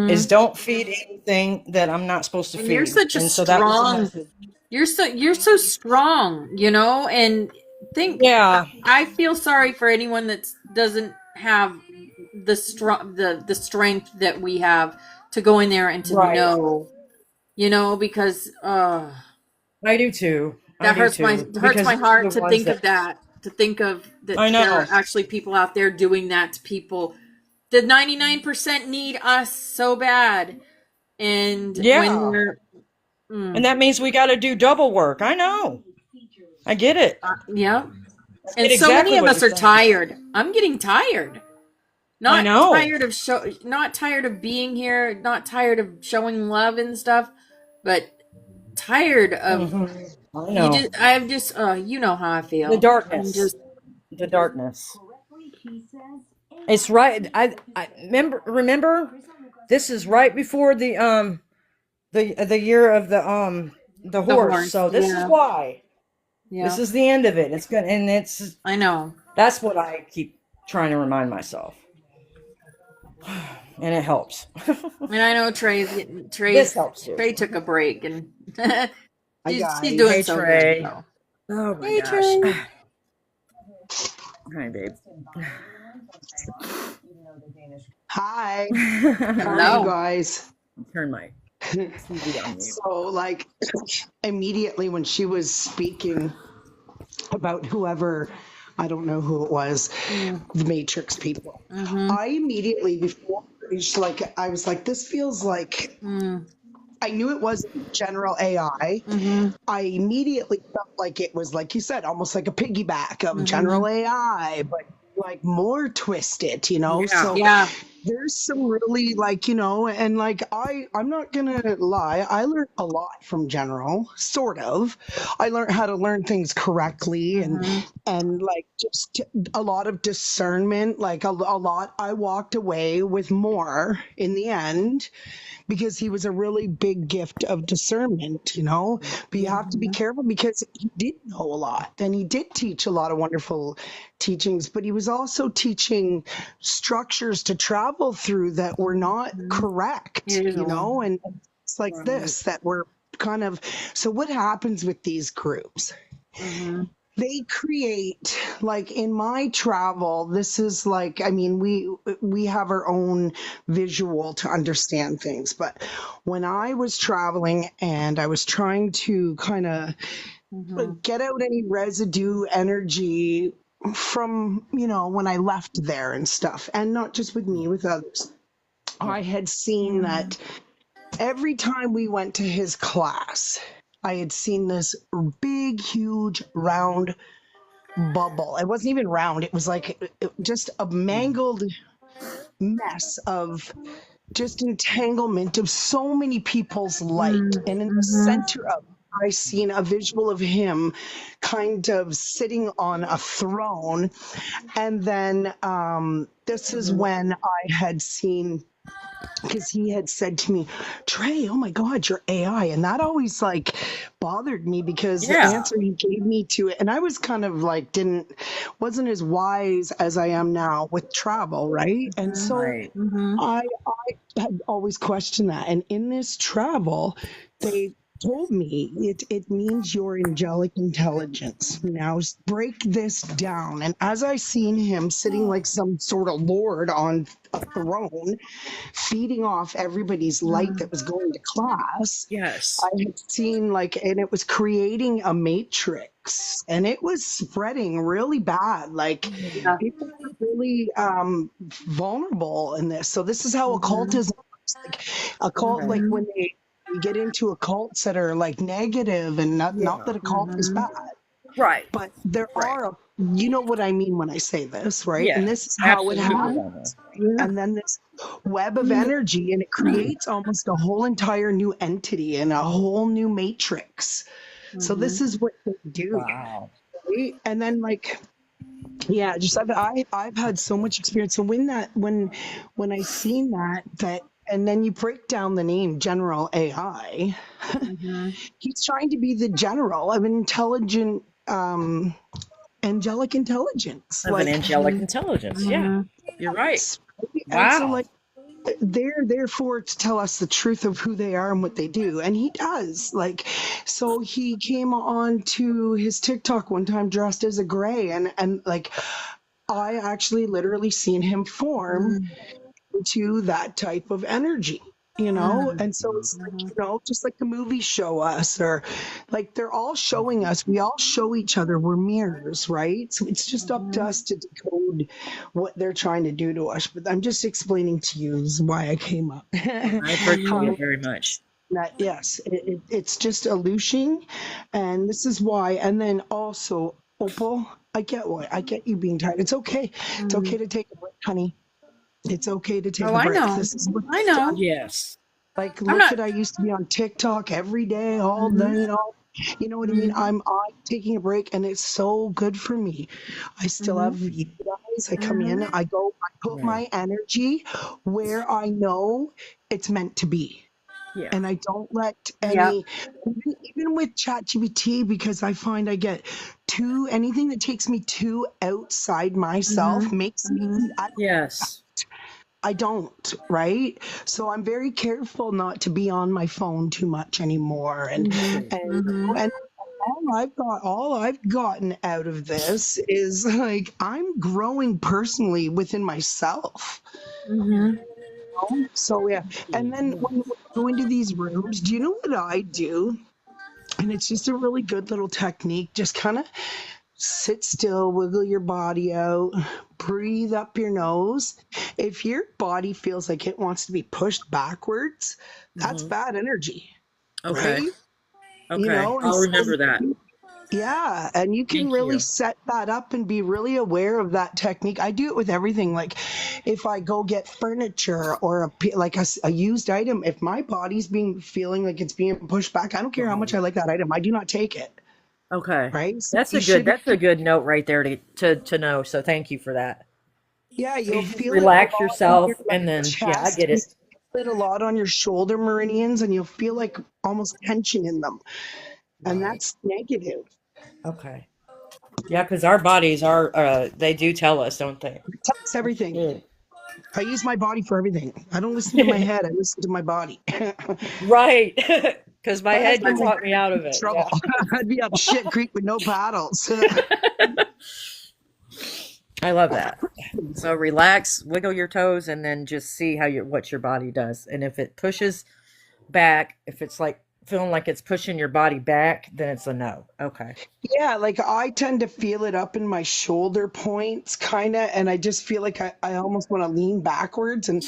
is don't feed anything that I'm not supposed to and you're feed. such a And so that was the strong. message. You're so strong, and think Yeah, I feel sorry for anyone that doesn't have the strength that we have to go in there and to right. know, because I do too. I that do hurts my too. hurts Because my those are heart the to ones think that of that, to think of that I there know. are actually people out there doing that to people. The 99% need us so bad, and when Yeah. we're And that means we got to do double work. I know. I get it. yeah, I and get so many exactly of what us you're are saying. tired. I'm getting tired. I know. Not tired of being here, not tired of showing love and stuff, but tired of Hmm. I know. I'm just you know how I The feel. I'm darkness. just The darkness. It's right. I remember this is right before the year of the the horse. horse. So this is Yeah. why. This Yeah. is the end of it. It's good, and I know. that's what I keep trying to remind myself. And it helps. And I know This helps too. Trey took a break, and Hi she's guys. doing Hey so good. Trey. So. Oh my Hey gosh. Trey. Hi babe. Hi. How are you Hello. guys? Turn my TV on mute. So, like, immediately when she was speaking about whoever, I don't know who it was, the Matrix people, I immediately, before, it's like, I was like, this feels like, I knew it wasn't general AI. I immediately felt like it was, like you said, almost like a piggyback of general AI, but like more twisted, Yeah. So Yeah. there's some really and like I'm not gonna lie, I learned a lot from general, sort of. I learned how to learn things correctly, and like just a lot of discernment, like a lot. I walked away with more in the end because he was a really big gift of discernment, but you have to be careful because he did know a lot and he did teach a lot of wonderful teachings, but he was also teaching structures to travel through that were not correct, and it's like this that were kind of. So what happens with these groups? They create, like in my travel, this is like, I mean, we have our own visual to understand things, but when I was traveling and I was trying to kind of get out any residue energy from, when I left there and stuff, and not just with me, with others, I had seen that every time we went to his class, I had seen this big, huge, round bubble. It wasn't even round. It was like just a mangled mess of just entanglement of so many people's light. And in the center of it, I seen a visual of him kind of sitting on a throne. And then this is when I had seen, because he had said to me, Trey, oh my God, you're AI. And that always like bothered me because the Yeah. answer he gave me to it, and I was kind of like, wasn't as wise as I am now with travel, right? And so Right. I had always questioned that. And in this travel, they told me it means your angelic intelligence. Now break this down. And as I seen him sitting like some sort of lord on a throne, feeding off everybody's light that was going to class, Yes. I had seen and it was creating a matrix, and it was spreading really bad. Like people were really vulnerable in this. So this is how occultism works. Like occult, like when they you get into occults that are like negative, and not Yeah. that occult is bad, Right. but there Right. are you know what I mean when I say this, right? And Yeah, this is how it absolutely. I know. happens. And then this web of energy, and it creates almost a whole entire new entity and a whole new matrix. So this is what they do, Wow. right? And then like, yeah, just I've had so much experience. So when I seen that, and then you break down the name General AI, he's trying to be the general of an intelligent, angelic intelligence. Of an Like, angelic intelligence. Yeah, you're right. and so Wow. like they're there for to tell us the truth of who they are and what they do, and he does. Like, so he came on to his TikTok one time dressed as a gray, and like I actually literally seen him form to that type of energy, you know? And so it's like, you know, just like the movies show us, or like they're all showing us, we all show each other, we're mirrors, right? So it's just up to us to decode what they're trying to do to us. But I'm just explaining to you is why I came up. I appreciate How it very much. that, yes, it's just illusion. And this is why. And then also, Opal, I get you being tired. It's okay. It's okay to take a break, honey. It's okay to take Oh, a I break. know. This is what I you've done. know. Yes. Like, I'm look not. at, I used to be on TikTok every day, all day, you know what I mean? I'm taking a break, and it's so good for me. I still have you guys. I come in, I go, I put Right. my energy where I know it's meant to be. Yeah. And I don't let Yep. any, even with ChatGPT, because I find I get too, anything that takes me too outside myself makes me, Yes. I don't, right? So I'm very careful not to be on my phone too much anymore. And all I've gotten out of this is like I'm growing personally within myself. So yeah. And then when we go into these rooms, do you know what I do? And it's just a really good little technique. Just kind of sit still, wiggle your body out, breathe up your nose. If your body feels like it wants to be pushed backwards, that's bad energy, Okay. right? You Okay. know, and I'll so remember that. yeah, and you can Thank really you. set that up and be really aware of that technique. I do it with everything. Like if I go get furniture or like a used item, if my body's being feeling like it's being pushed back, I don't care how much I like that item, I do not take it. Okay. Right? So That's you a good should, that's a good note right there to know. So thank you for that. yeah, So you'll you just feel it a relax lot in your yourself like and then yeah, I chest. get You it. feel it a lot on your shoulder meridians, and you'll feel like almost tension in them, and Right. that's negative. Okay. Yeah, because our bodies are they do tell us, don't they? It's everything. Yeah. I use my body for everything. I don't listen to my head. I listen to my body. Right. Because my Otherwise, head I'd can be in talk me out of it. trouble. Yeah. I'd be up shit creek with no paddles. I love that. So relax, wiggle your toes, and then just see how what your body does. And if it pushes back, if it's like feeling like it's pushing your body back, then it's a no. Okay. Yeah, like I tend to feel it up in my shoulder points, kind of, and I just feel like I almost want to lean backwards, and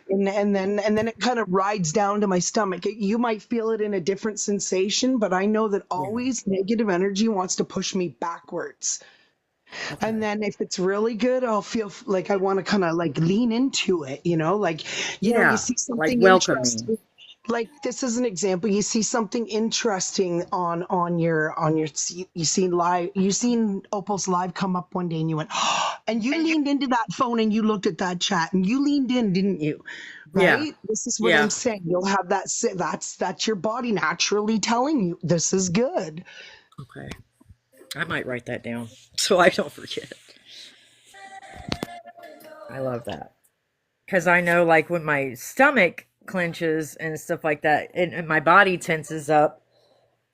then it kind of rides down to my stomach. You might feel it in a different sensation, but I know that Yeah. always negative energy wants to push me backwards. And Okay. then if it's really good, I'll feel like I want to kind of like lean into it, like, you Yeah. see Like something welcoming. interesting. Like this is an example. You see something interesting on your you seen Opal's live come up one day and you went, and you leaned into that phone and you looked at that chat and you leaned in, didn't you? Yeah. Right? This is what I'm Yeah. saying. You'll have that's your body naturally telling you this is good. Okay. I might write that down so I don't forget. I love that. Because I know, like, when my stomach clenches and stuff like that, and my body tenses up,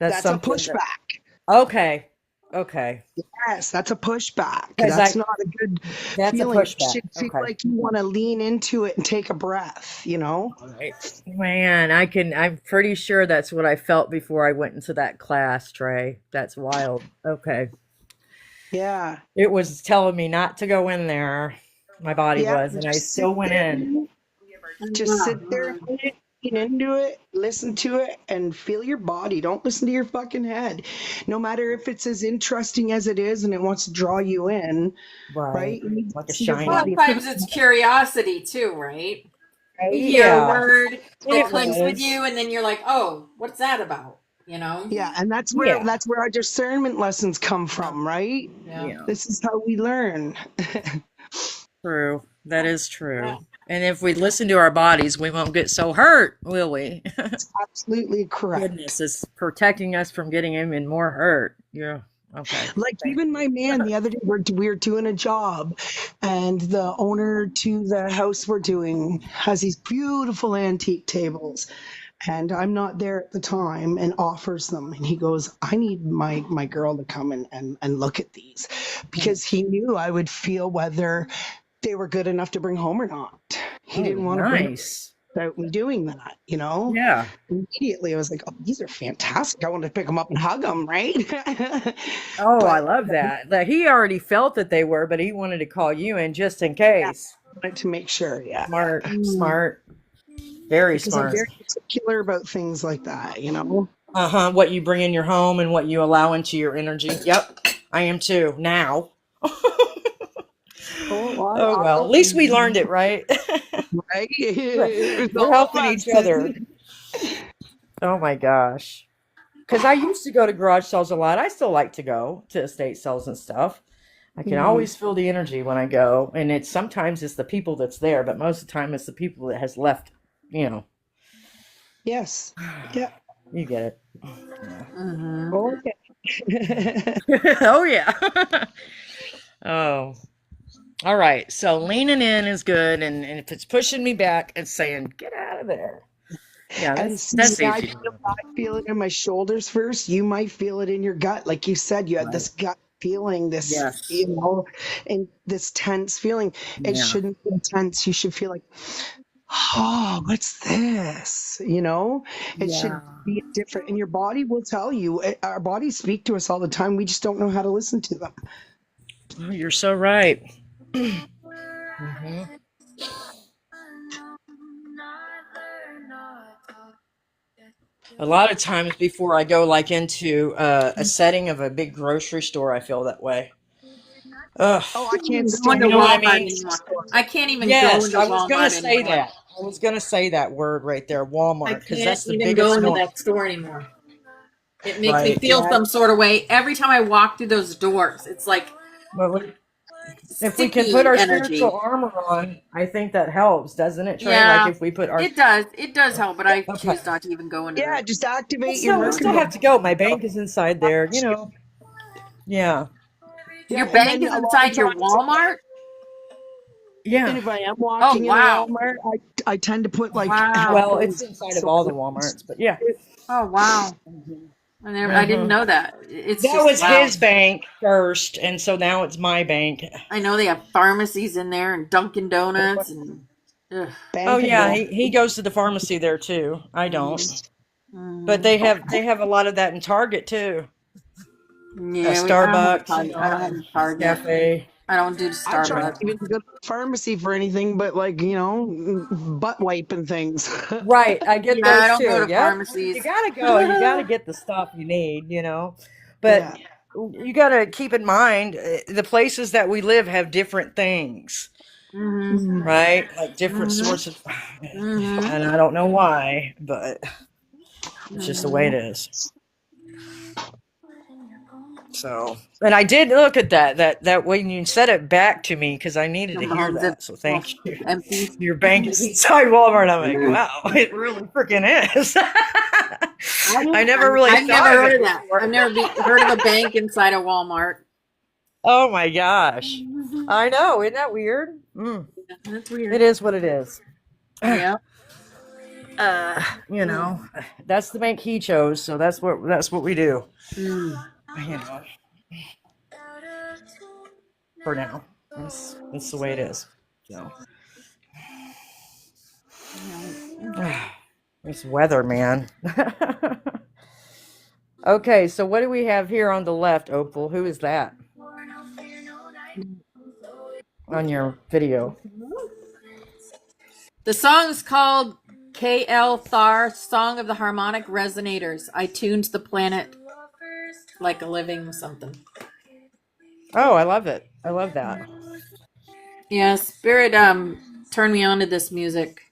that's That's a something that. pushback. Okay. Okay. Yes, that's a pushback. Because That's not a good that's a feeling. You pushback. should feel Okay. like you want to lean into it and take a breath. All right. Man, I'm pretty sure that's what I felt before I went into that class, Trey. That's wild. Okay. Yeah. It was telling me not to go in there. My body Yeah. was, and I Just sit still went there. in. Just sit there a minute lean into it, listen to it, and feel your body. Don't listen to your fucking head. No matter if it's as interesting as it is and it wants to draw you in, Right. right? You need to Like a listen to your shiny. body. If you're Sometimes it's curiosity too, right? You right, hear a Yeah. word that It clicks with was. you, and then you're like, "Oh, what's that about?" You know? yeah, and Yeah. that's where our discernment lessons come from, right? Yeah. Yeah. This is how we learn. True. That is true. And if we listen to our bodies, we won't get so hurt, will we? Absolutely correct. Goodness is protecting us from getting even more hurt. Yeah. Okay. Like even my man the other day, we were doing a job, and the owner to the house we're doing has these beautiful antique tables, and I'm not there at the time, and offers them, and he goes, I need my girl to come and look at these, because he knew I would feel whether they were good enough to bring home or not. He Oh, didn't want to bring nice. without me doing that, you know? Yeah. Immediately I was like, oh, these are fantastic. I want to pick them up and hug them, right? Oh, I But love that. That he already felt that they were, but he wanted to call you in just in yeah, case. I wanted to make sure, yeah. Smart, Mm. smart, very Because I'm smart. very particular about things like that, you know? What you bring in your home and what you allow into your energy. Yep, I am too now. Oh, Oh well, at least we learned it, right? right? It was We're all of helping each us. other. Oh my gosh. Because I used to go to garage sales a lot. I still like to go to estate sales and stuff. I can Mhm. always feel the energy when I go, and it's sometimes it's the people that's there, but most of the time it's the people that has left. You know, Yes. Yeah. you get it. Mm-hmm. Oh, yeah. Oh yeah. Oh, all right. So leaning in is good, and if it's pushing me back, it's saying get out of there. Yeah, And that's see, easy. I feel it in my shoulders first. You might feel it in your gut. Like you said, you had Right. this gut feeling, this, Yes. and this tense feeling. It Yeah. shouldn't be tense. You should feel like, oh, what's this? It should Yeah. be different. And your body will tell you. Our bodies speak to us all the time. We just don't know how to listen to them. Oh, you're so right. Hmm. A lot of times before I go like into a setting of a big grocery store, I feel that way. Ugh. Oh, I I can't can't even go You into stand know what I Walmart mean? anymore. I can't even go Yes, into I was gonna Walmart say anymore. that. I was gonna say that word right there, I Walmart, because can't that's the even go biggest into one. that store anymore. It makes me Right. feel Yeah. some sort of way every time I walk through those doors. It's like But if we can put sticky our spiritual energy. armor on, I think that helps, doesn't it, Trey? Like Yeah, if we put our it does. It does help, but I okay. choose not to even go into Yeah, the just activate your We still Merkaba. have to go. My bank is inside there, you know. Yeah. Yeah, Your and bank then is a lot of inside your times, Walmart? Yeah. and if I am Oh, walking in a wow. Walmart, I tend to put like Wow. Well, it's headphones. inside of So all the Walmarts, but yeah. Oh, wow. I didn't Hmm. know that. It's That just was wow. his bank first, and so now it's my bank. I know they have pharmacies in there and Dunkin' Donuts and ugh. Oh yeah, bankable. he goes to the pharmacy there too. I don't. But Mhm. they have a lot of that in Target too. Yeah, I don't have a Starbucks, Target. I don't have a Target. Nescafe. I don't do I try not Starbucks. even to go to the pharmacy for anything but like, butt wipe and things. Right, I get Yeah, I those don't go too. to Yep. You pharmacies. gotta go. You gotta get the stuff you need, you know. But Yeah. you gotta keep in mind the places that we live have different things, Mhm. Mhm. right? Like different Mhm. sorts of, Mhm. and I don't know why, but it's just the way it Mhm. is. So, and I did look at that when you said it back to me because I needed Your to hear mom's that. So well, thank you. empty. Your bank is inside Walmart. I'm like, wow, it really freaking is. I never really I've never thought of heard it of that. before. I've never heard of a bank inside a Walmart. Oh my gosh. I know. Isn't that weird? That's It weird. is what it is. Yeah. You know, that's the bank he chose, so that's what we do. Mm. You know, for now, that's the way it is. So, this weather, man. Okay, so what do we have here on the left, Opal? Who is that on your video? The song's called KL Thar, Song of the Harmonic Resonators. I tuned the planet like a living something. Oh, I love it. I love that. Yeah, Spirit turned me on to this music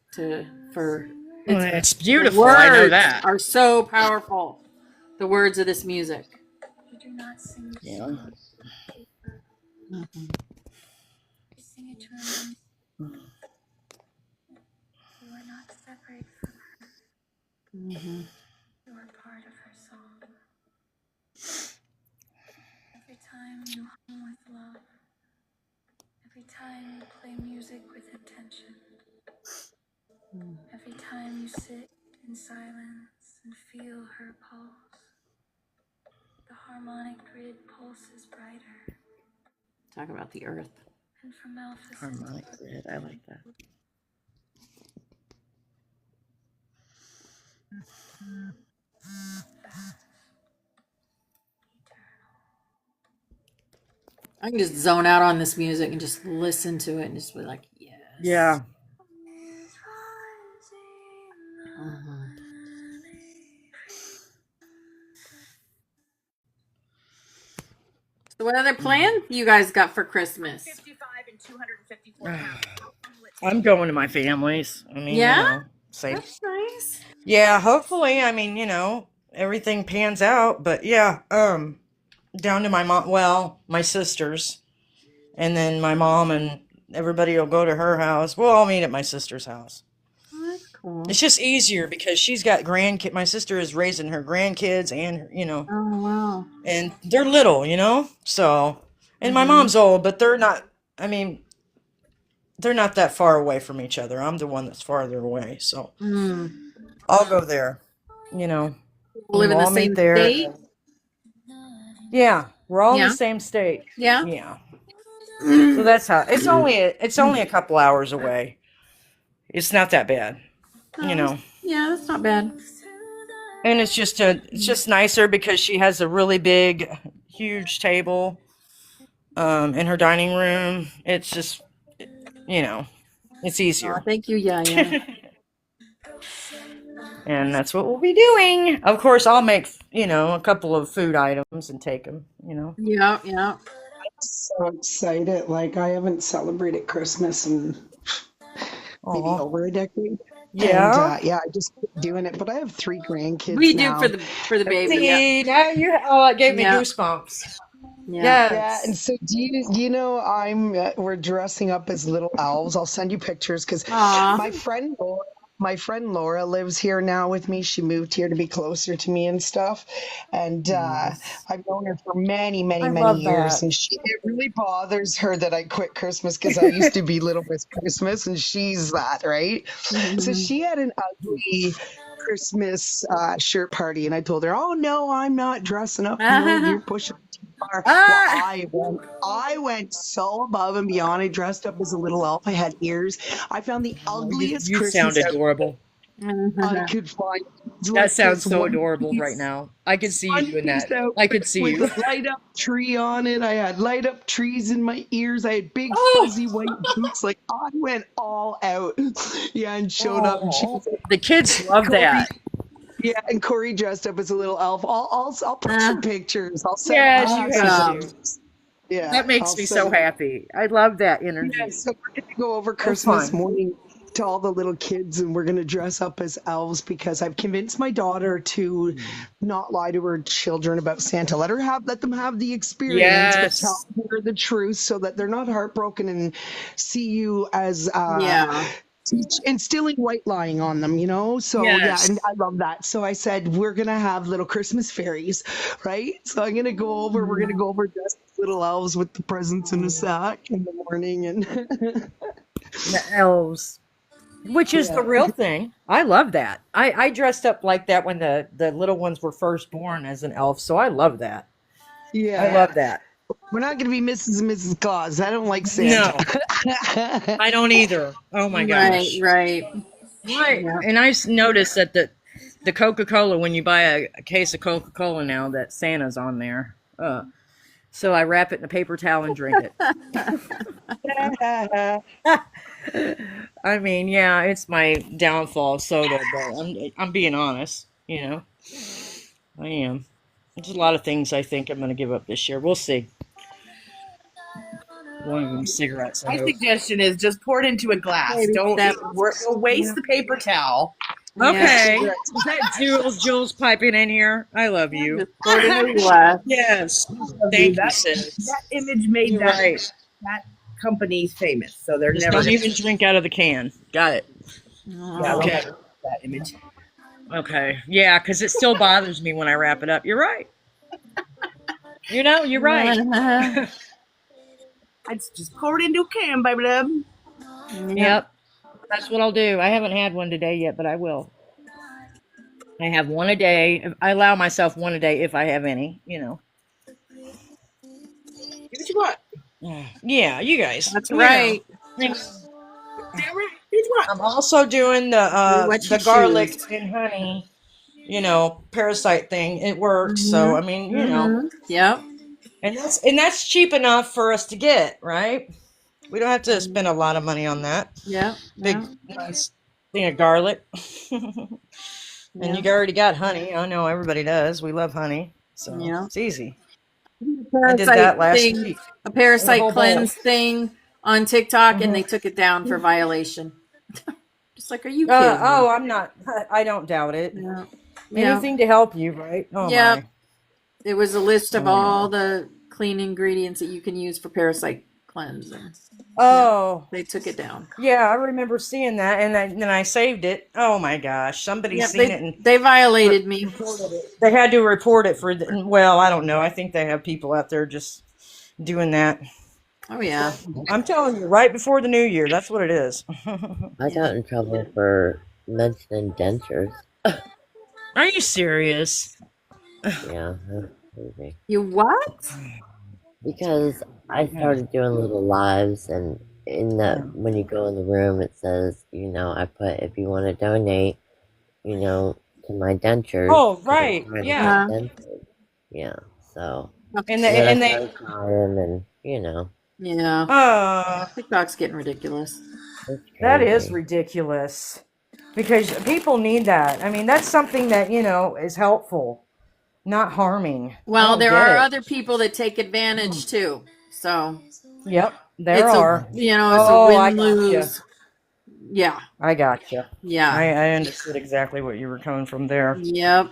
for Well, its it's the beautiful. I know words that. are so powerful. The words of this music. Yeah. Mm-hmm. You are part of her song. Every time you hum with love, every time you play music with intention, every time you sit in silence and feel her pulse, the harmonic grid pulses brighter. Talk about the earth. And from Alpha Harmonic grid. I like that. I can just zone out on this music and just listen to it and just be like, yes. Yeah. Uh-huh. So what other plans you guys got for Christmas? 55 and 254 pounds. I'm going to my family's. I mean, Yeah? you know, same. That's nice. Yeah, hopefully, I mean, you know, everything pans out, but yeah, down to my mom, well, my sisters, and then my mom and everybody will go to her house. We'll all meet at my sister's house. Oh, that's cool. It's just easier because she's got grandkids. My sister is raising her grandkids and, you know, Oh, wow. and they're little, you know? So, and my Mhm. mom's old, but they're not, I mean, they're not that far away from each other. I'm the one that's farther away. So Mm. I'll go there, you know, and Live in we'll the all meet same there. state? Yeah, we're all in the Yeah. same state. Yeah. Yeah. So that's how it's only a couple hours away. It's not that bad, you know. Yeah, that's not bad. And it's just nicer because she has a really big, huge table in her dining room. It's just, you know, it's Oh, easier. thank you. Yeah, yeah. And that's what we'll be doing. Of course, I'll make, you know, a couple of food items and take them, you know. Yeah, yeah. So excited. Like, I haven't celebrated Christmas in maybe Oh, over a decade. And yeah. yeah, I just keep doing it. But I have three grandkids We do now. for the baby. Yeah. See, now it gave me Yeah. goosebumps. Yeah. Yeah, and Yes. so do you know we're dressing up as little elves. I'll send you pictures because Aw. my friend Laura, my friend Laura lives here now with me. She moved here to be closer to me and stuff. And Nice. I've known her for many, many, I many love years. that. And it really bothers her that I quit Christmas because I used to be Little Miss Christmas and she's that, right? So Mhm. she had an ugly Christmas shirt party, and I told her, "Oh no, I'm not dressing up. No, you're pushing it too far." Well, Ah, I went so above and beyond. I dressed up as a little elf. I had ears. I found the ugliest you sound Christmas outfit adorable. I could find. It's That like sounds this so adorable right now. I could see you one doing piece that. I outfit could see with you. a light up tree on it. I had light up trees in my ears. I had big Oh, fuzzy white boots. Like I went all out. Yeah, and showed up, and she oh, was like, the kids love Corey. that. Yeah, and Corey dressed up as a little elf. I'll put Uh, some pictures. I'll Yes, you pass you have the awesome. to. pictures. Yeah, That makes I'll me so send. happy. I love that Yeah, energy. so we're gonna go over So Christmas fun. morning to all the little kids, and we're gonna dress up as elves because I've convinced my daughter to not lie to her children about Santa. Let them have the experience, but tell Yes. her the truth so that they're not heartbroken and see you as Yeah. instilling white lying on them, you know? So yeah, and Yes. I love that. So I said we're gonna have little Christmas fairies, right? So we're gonna go over dressed as little elves with the presents in a sack in the morning and The elves. Which is the yeah. real thing. I love that. I dressed up like that when the little ones were first born as an elf, so I love that. I Yeah. love that. We're not gonna be Mrs. and Mrs. Claus. I don't like Santa. No, I don't either. Oh my Right, gosh. right. Right. Yeah. And I've noticed that the Coca-Cola, when you buy a case of Coca-Cola now, that Santa's on there. So I wrap it in a paper towel and drink it. I mean, yeah, it's my downfall of soda, but I'm being honest. I am. There's a lot of things I think I'm going to give up this year. We'll see. One of them cigarettes, I My hope. suggestion is just pour it into a glass. Baby Don't steps. waste Yeah. the paper towel. Yeah. Okay. Is that Jules piping in here? I love you. Just pour it into a glass. Yes. Love Thank you, that sis. image made You're right. that company famous, so they're Just never don't gonna, even drink out of the can. Got it. yeah, they'll Okay. never use that image. Okay. Yeah, because it still bothers me when I wrap it up. You're right. You're right. I'd just pour it into a can, baby love. Yep. That's what I'll do. I haven't had one today yet, but I will. I have one a day. I allow myself one a day if I have any. Do what you want. Yeah, you guys. That's you right. know. Damn right. Do what you want. I'm also doing Do what you the garlic choose. and honey, parasite thing. It works. So I mean, Yep. and that's cheap enough for us to get, right? We don't have to spend a lot of money on that. Yeah. Big nice thing of garlic. And you already got honey. I know everybody does. We love honey. So it's easy. I did that last week. A parasite whole cleanse thing on TikTok, and they took it down for violation. Just like, are you kidding? I'm not. I don't doubt it. Yeah. Anything to help you, right? Oh Yeah. my. It was a list of all the clean ingredients that you can use for parasite cleanse. And they took it down. Yeah, I remember seeing that, and then I saved it. Oh my gosh, somebody's seen it, and they violated me. they had to report it for. Well, I don't know. I think they have people out there just doing that. Oh yeah. I'm telling you, right before the new year, that's what it is. I got in trouble for mentioning dentures. Are you serious? Yeah, that's crazy. You what? Because I started doing little lives, and when you go in the room, it says, I put if you want to donate, to my dentures. Oh, right, yeah. Yeah, so. And they crying, and Yeah. TikTok's getting ridiculous. That is ridiculous. Because people need that. I mean, that's something that, is helpful, not harming. Well, there are other people that take advantage too. So. Yep, there are. It's a win-lose. Yeah. I gotcha. Yeah. I understood exactly what you were coming from there. Yep.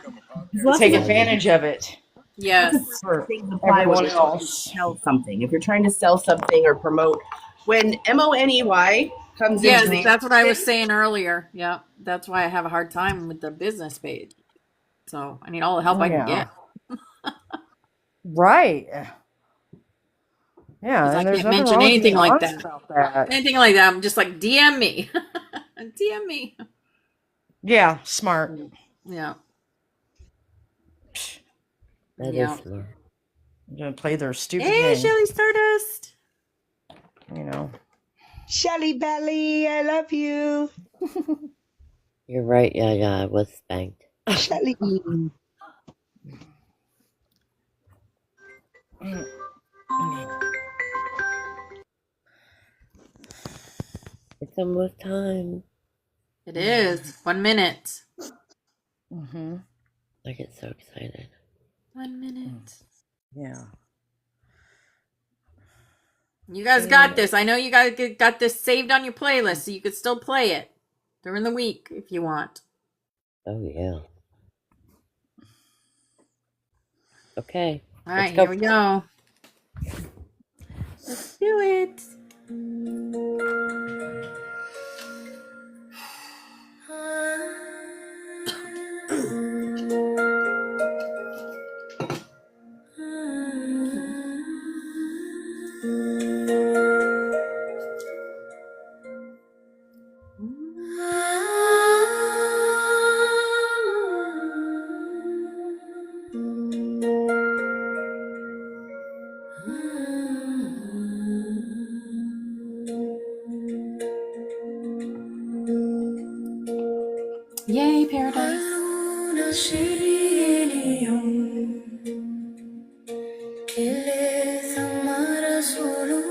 Take advantage of it. Yes. For things apply everyone when else. Sell something. If you're trying to sell something or promote, when MONEY comes in. Yes, that's what I was saying earlier. Yeah, that's why I have a hard time with the business page. So I need all the help I can get. Right. Yeah, I can't mention anything like that. that. Anything like that. I'm just like, DM me. DM me. Yeah, smart. Yeah. That is smart. I'm gonna play their stupid Hey, game. Shelly Stardust. Shelly Belly, I love you. You're right, yeah, I was spanked. Shelly. It's almost time. It is. 1 minute. I get so excited. 1 minute. Yeah. You guys got this. I know you guys got this saved on your playlist, so you could still play it during the week if you want. Oh, yeah. Okay. All right, here we go. Let's do it. Yay, paradise. Solo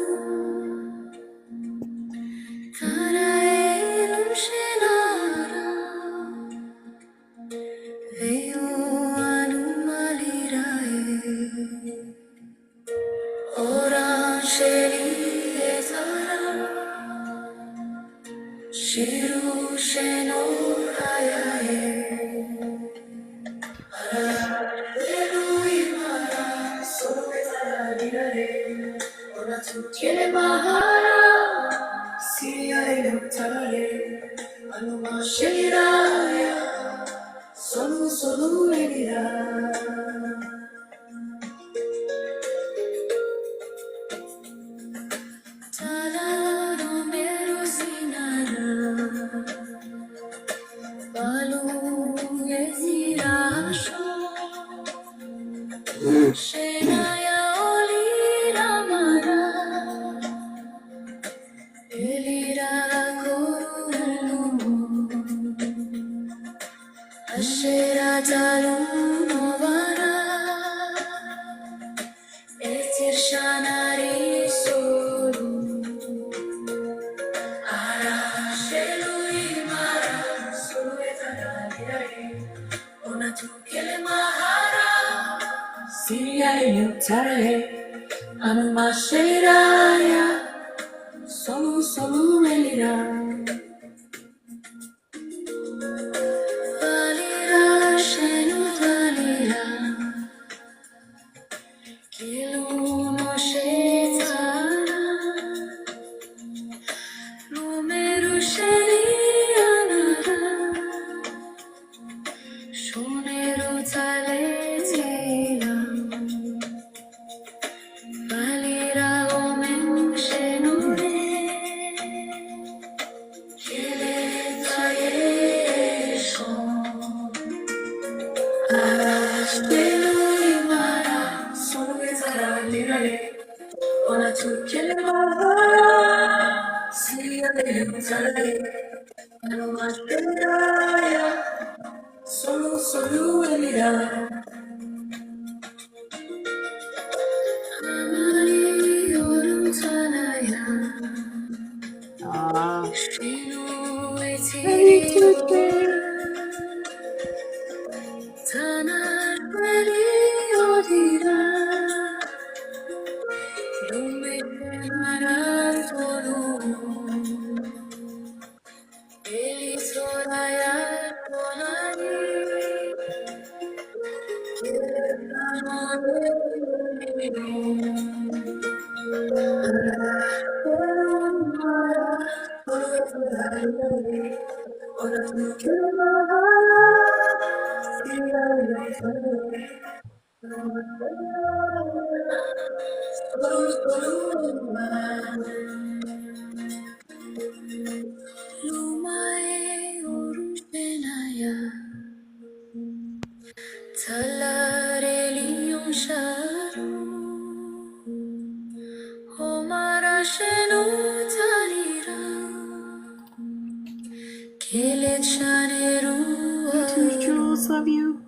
Jules, love you.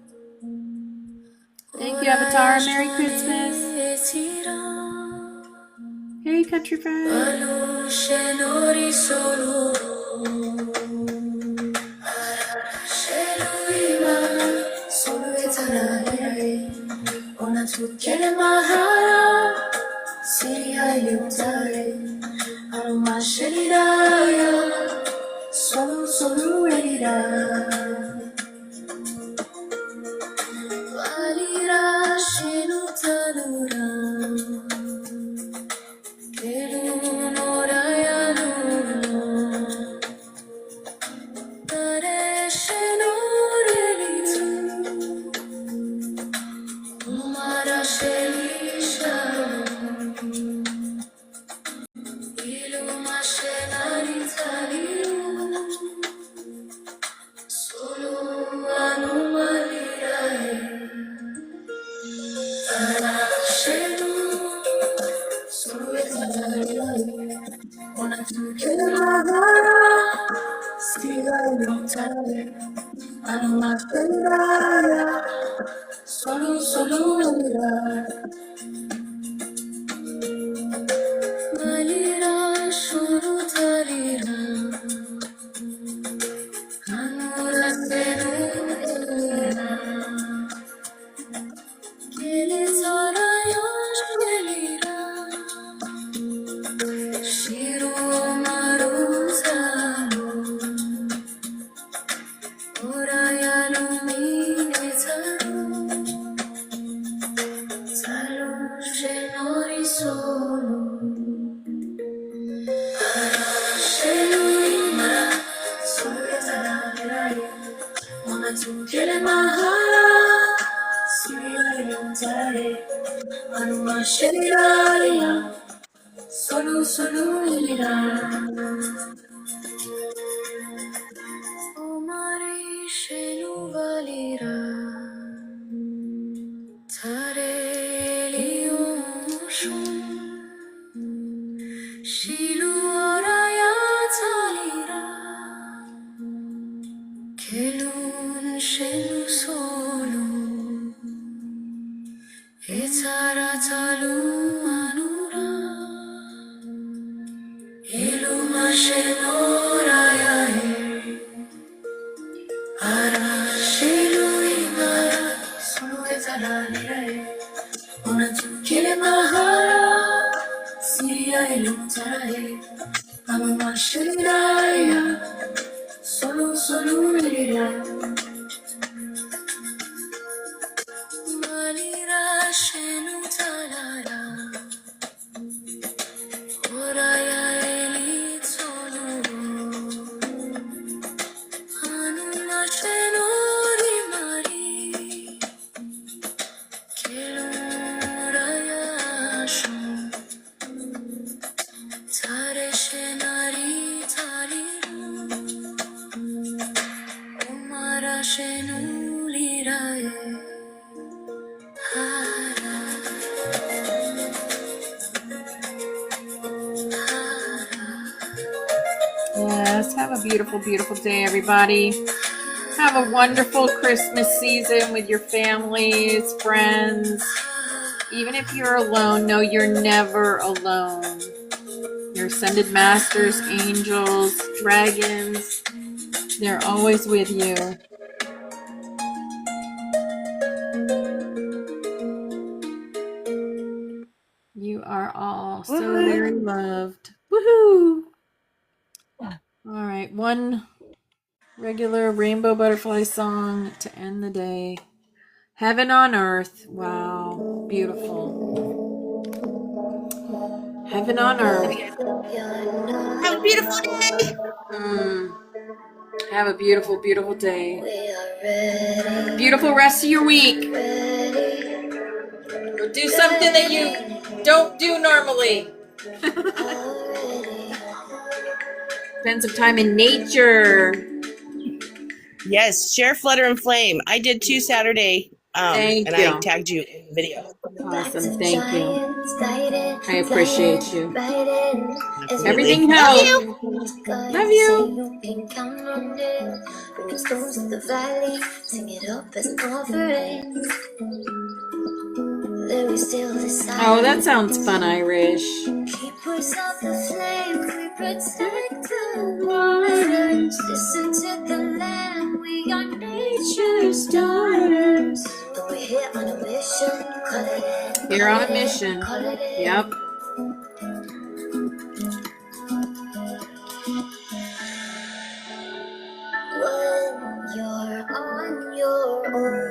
Thank you, Avatar. Merry Christmas. Hey, country friend. Scenari solo Scenari mara Solo sarà Ona tunkele mahara Siri yontare Anuma sheniraya Solo solo ilira Omari shenu valira Tare liyushun Shilu oraya talira Kelun shenu solo Etara talu anura Iluma shenu raya Ara shilu imara Sulu etara nirae Ona tukile mahara Siria ilutarae Amama shiraya Solo solo lira Malira shenu talara Oraya elit solo Anuma shenu rimari Keluraya shon Tare shenari taliru Umara shenu lirae Hara Yes, have a beautiful, beautiful day, everybody. Have a wonderful Christmas season with your families, friends. Even if you're alone, know you're never alone. Your ascended masters, angels, dragons, they're always with you. You are all so very loved. Woohoo! All right, one regular rainbow butterfly song to end the day. Heaven on earth. Wow, beautiful. Heaven on earth. Have a beautiful day. Have a beautiful, beautiful day. Beautiful rest of your week. Or do something that you don't do normally. Spend some time in nature. Yes, share Flutter and Flame. I did too Saturday. Thank and you. I tagged you in the video. Awesome, thank you. I appreciate you. Absolutely. Everything Love helps. you. Love you. Oh, that sounds fun, Irish. Keep us off the flame, we protect the waters. Listen to the land, we are nature's daughters. But we're here on a mission, call it in. Here on a mission. Call it in. Yep. When you're on your own,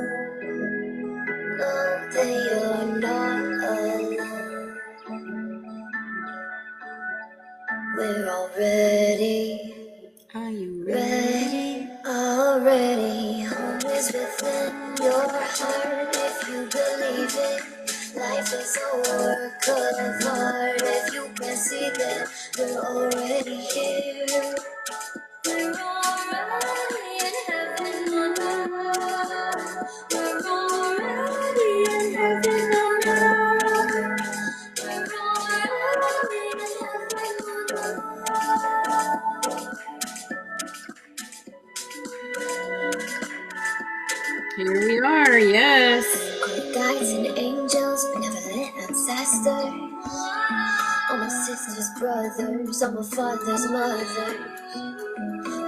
know that you're not alone. We're already Are you ready? Already. Home is within your heart if you believe it. Life is a work of art if you can see that we're already here. We're already in heaven on earth. We're already in heaven on earth. We're already in heaven on earth. Here we are, yes. Good guides and angels, benevolent ancestors. All my sisters, brothers, all my father's mothers.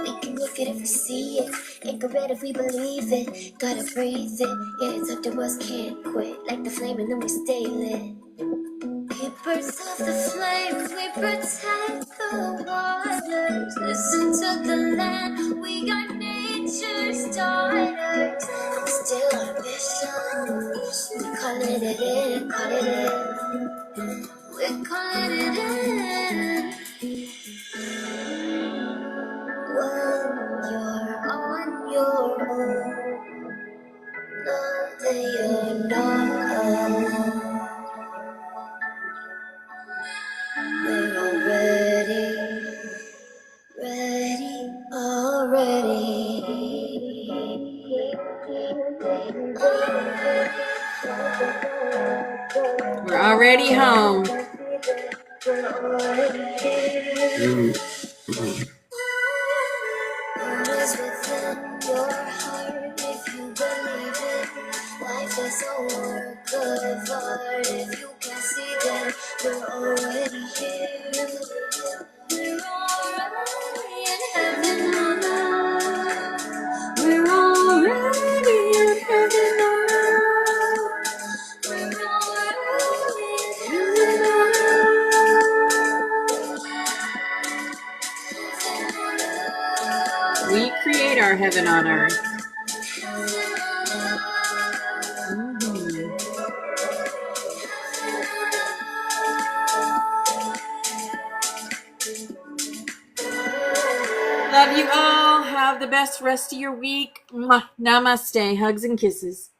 We can look at it if we see it, ain't good if we believe it. Gotta breathe it, yeah, it's up to us, can't quit. Like the flame and then we stay lit. Keepers of the flames, we protect the waters. Listen to the land, we are nature's daughters. I'm still on a mission, call it in, call it in. We're calling it in. When you're on your own, know that you're not alone. We're already ready, already. We're already home. Always within your heart if you believe it. Life is a work of art. If you can't see that, we're already here. We're already in heaven on earth. We're already in heaven on earth. We're already in heaven on earth. We create our heaven on earth. Love you all. Have the best rest of your week. Mwah. Namaste. Hugs and kisses.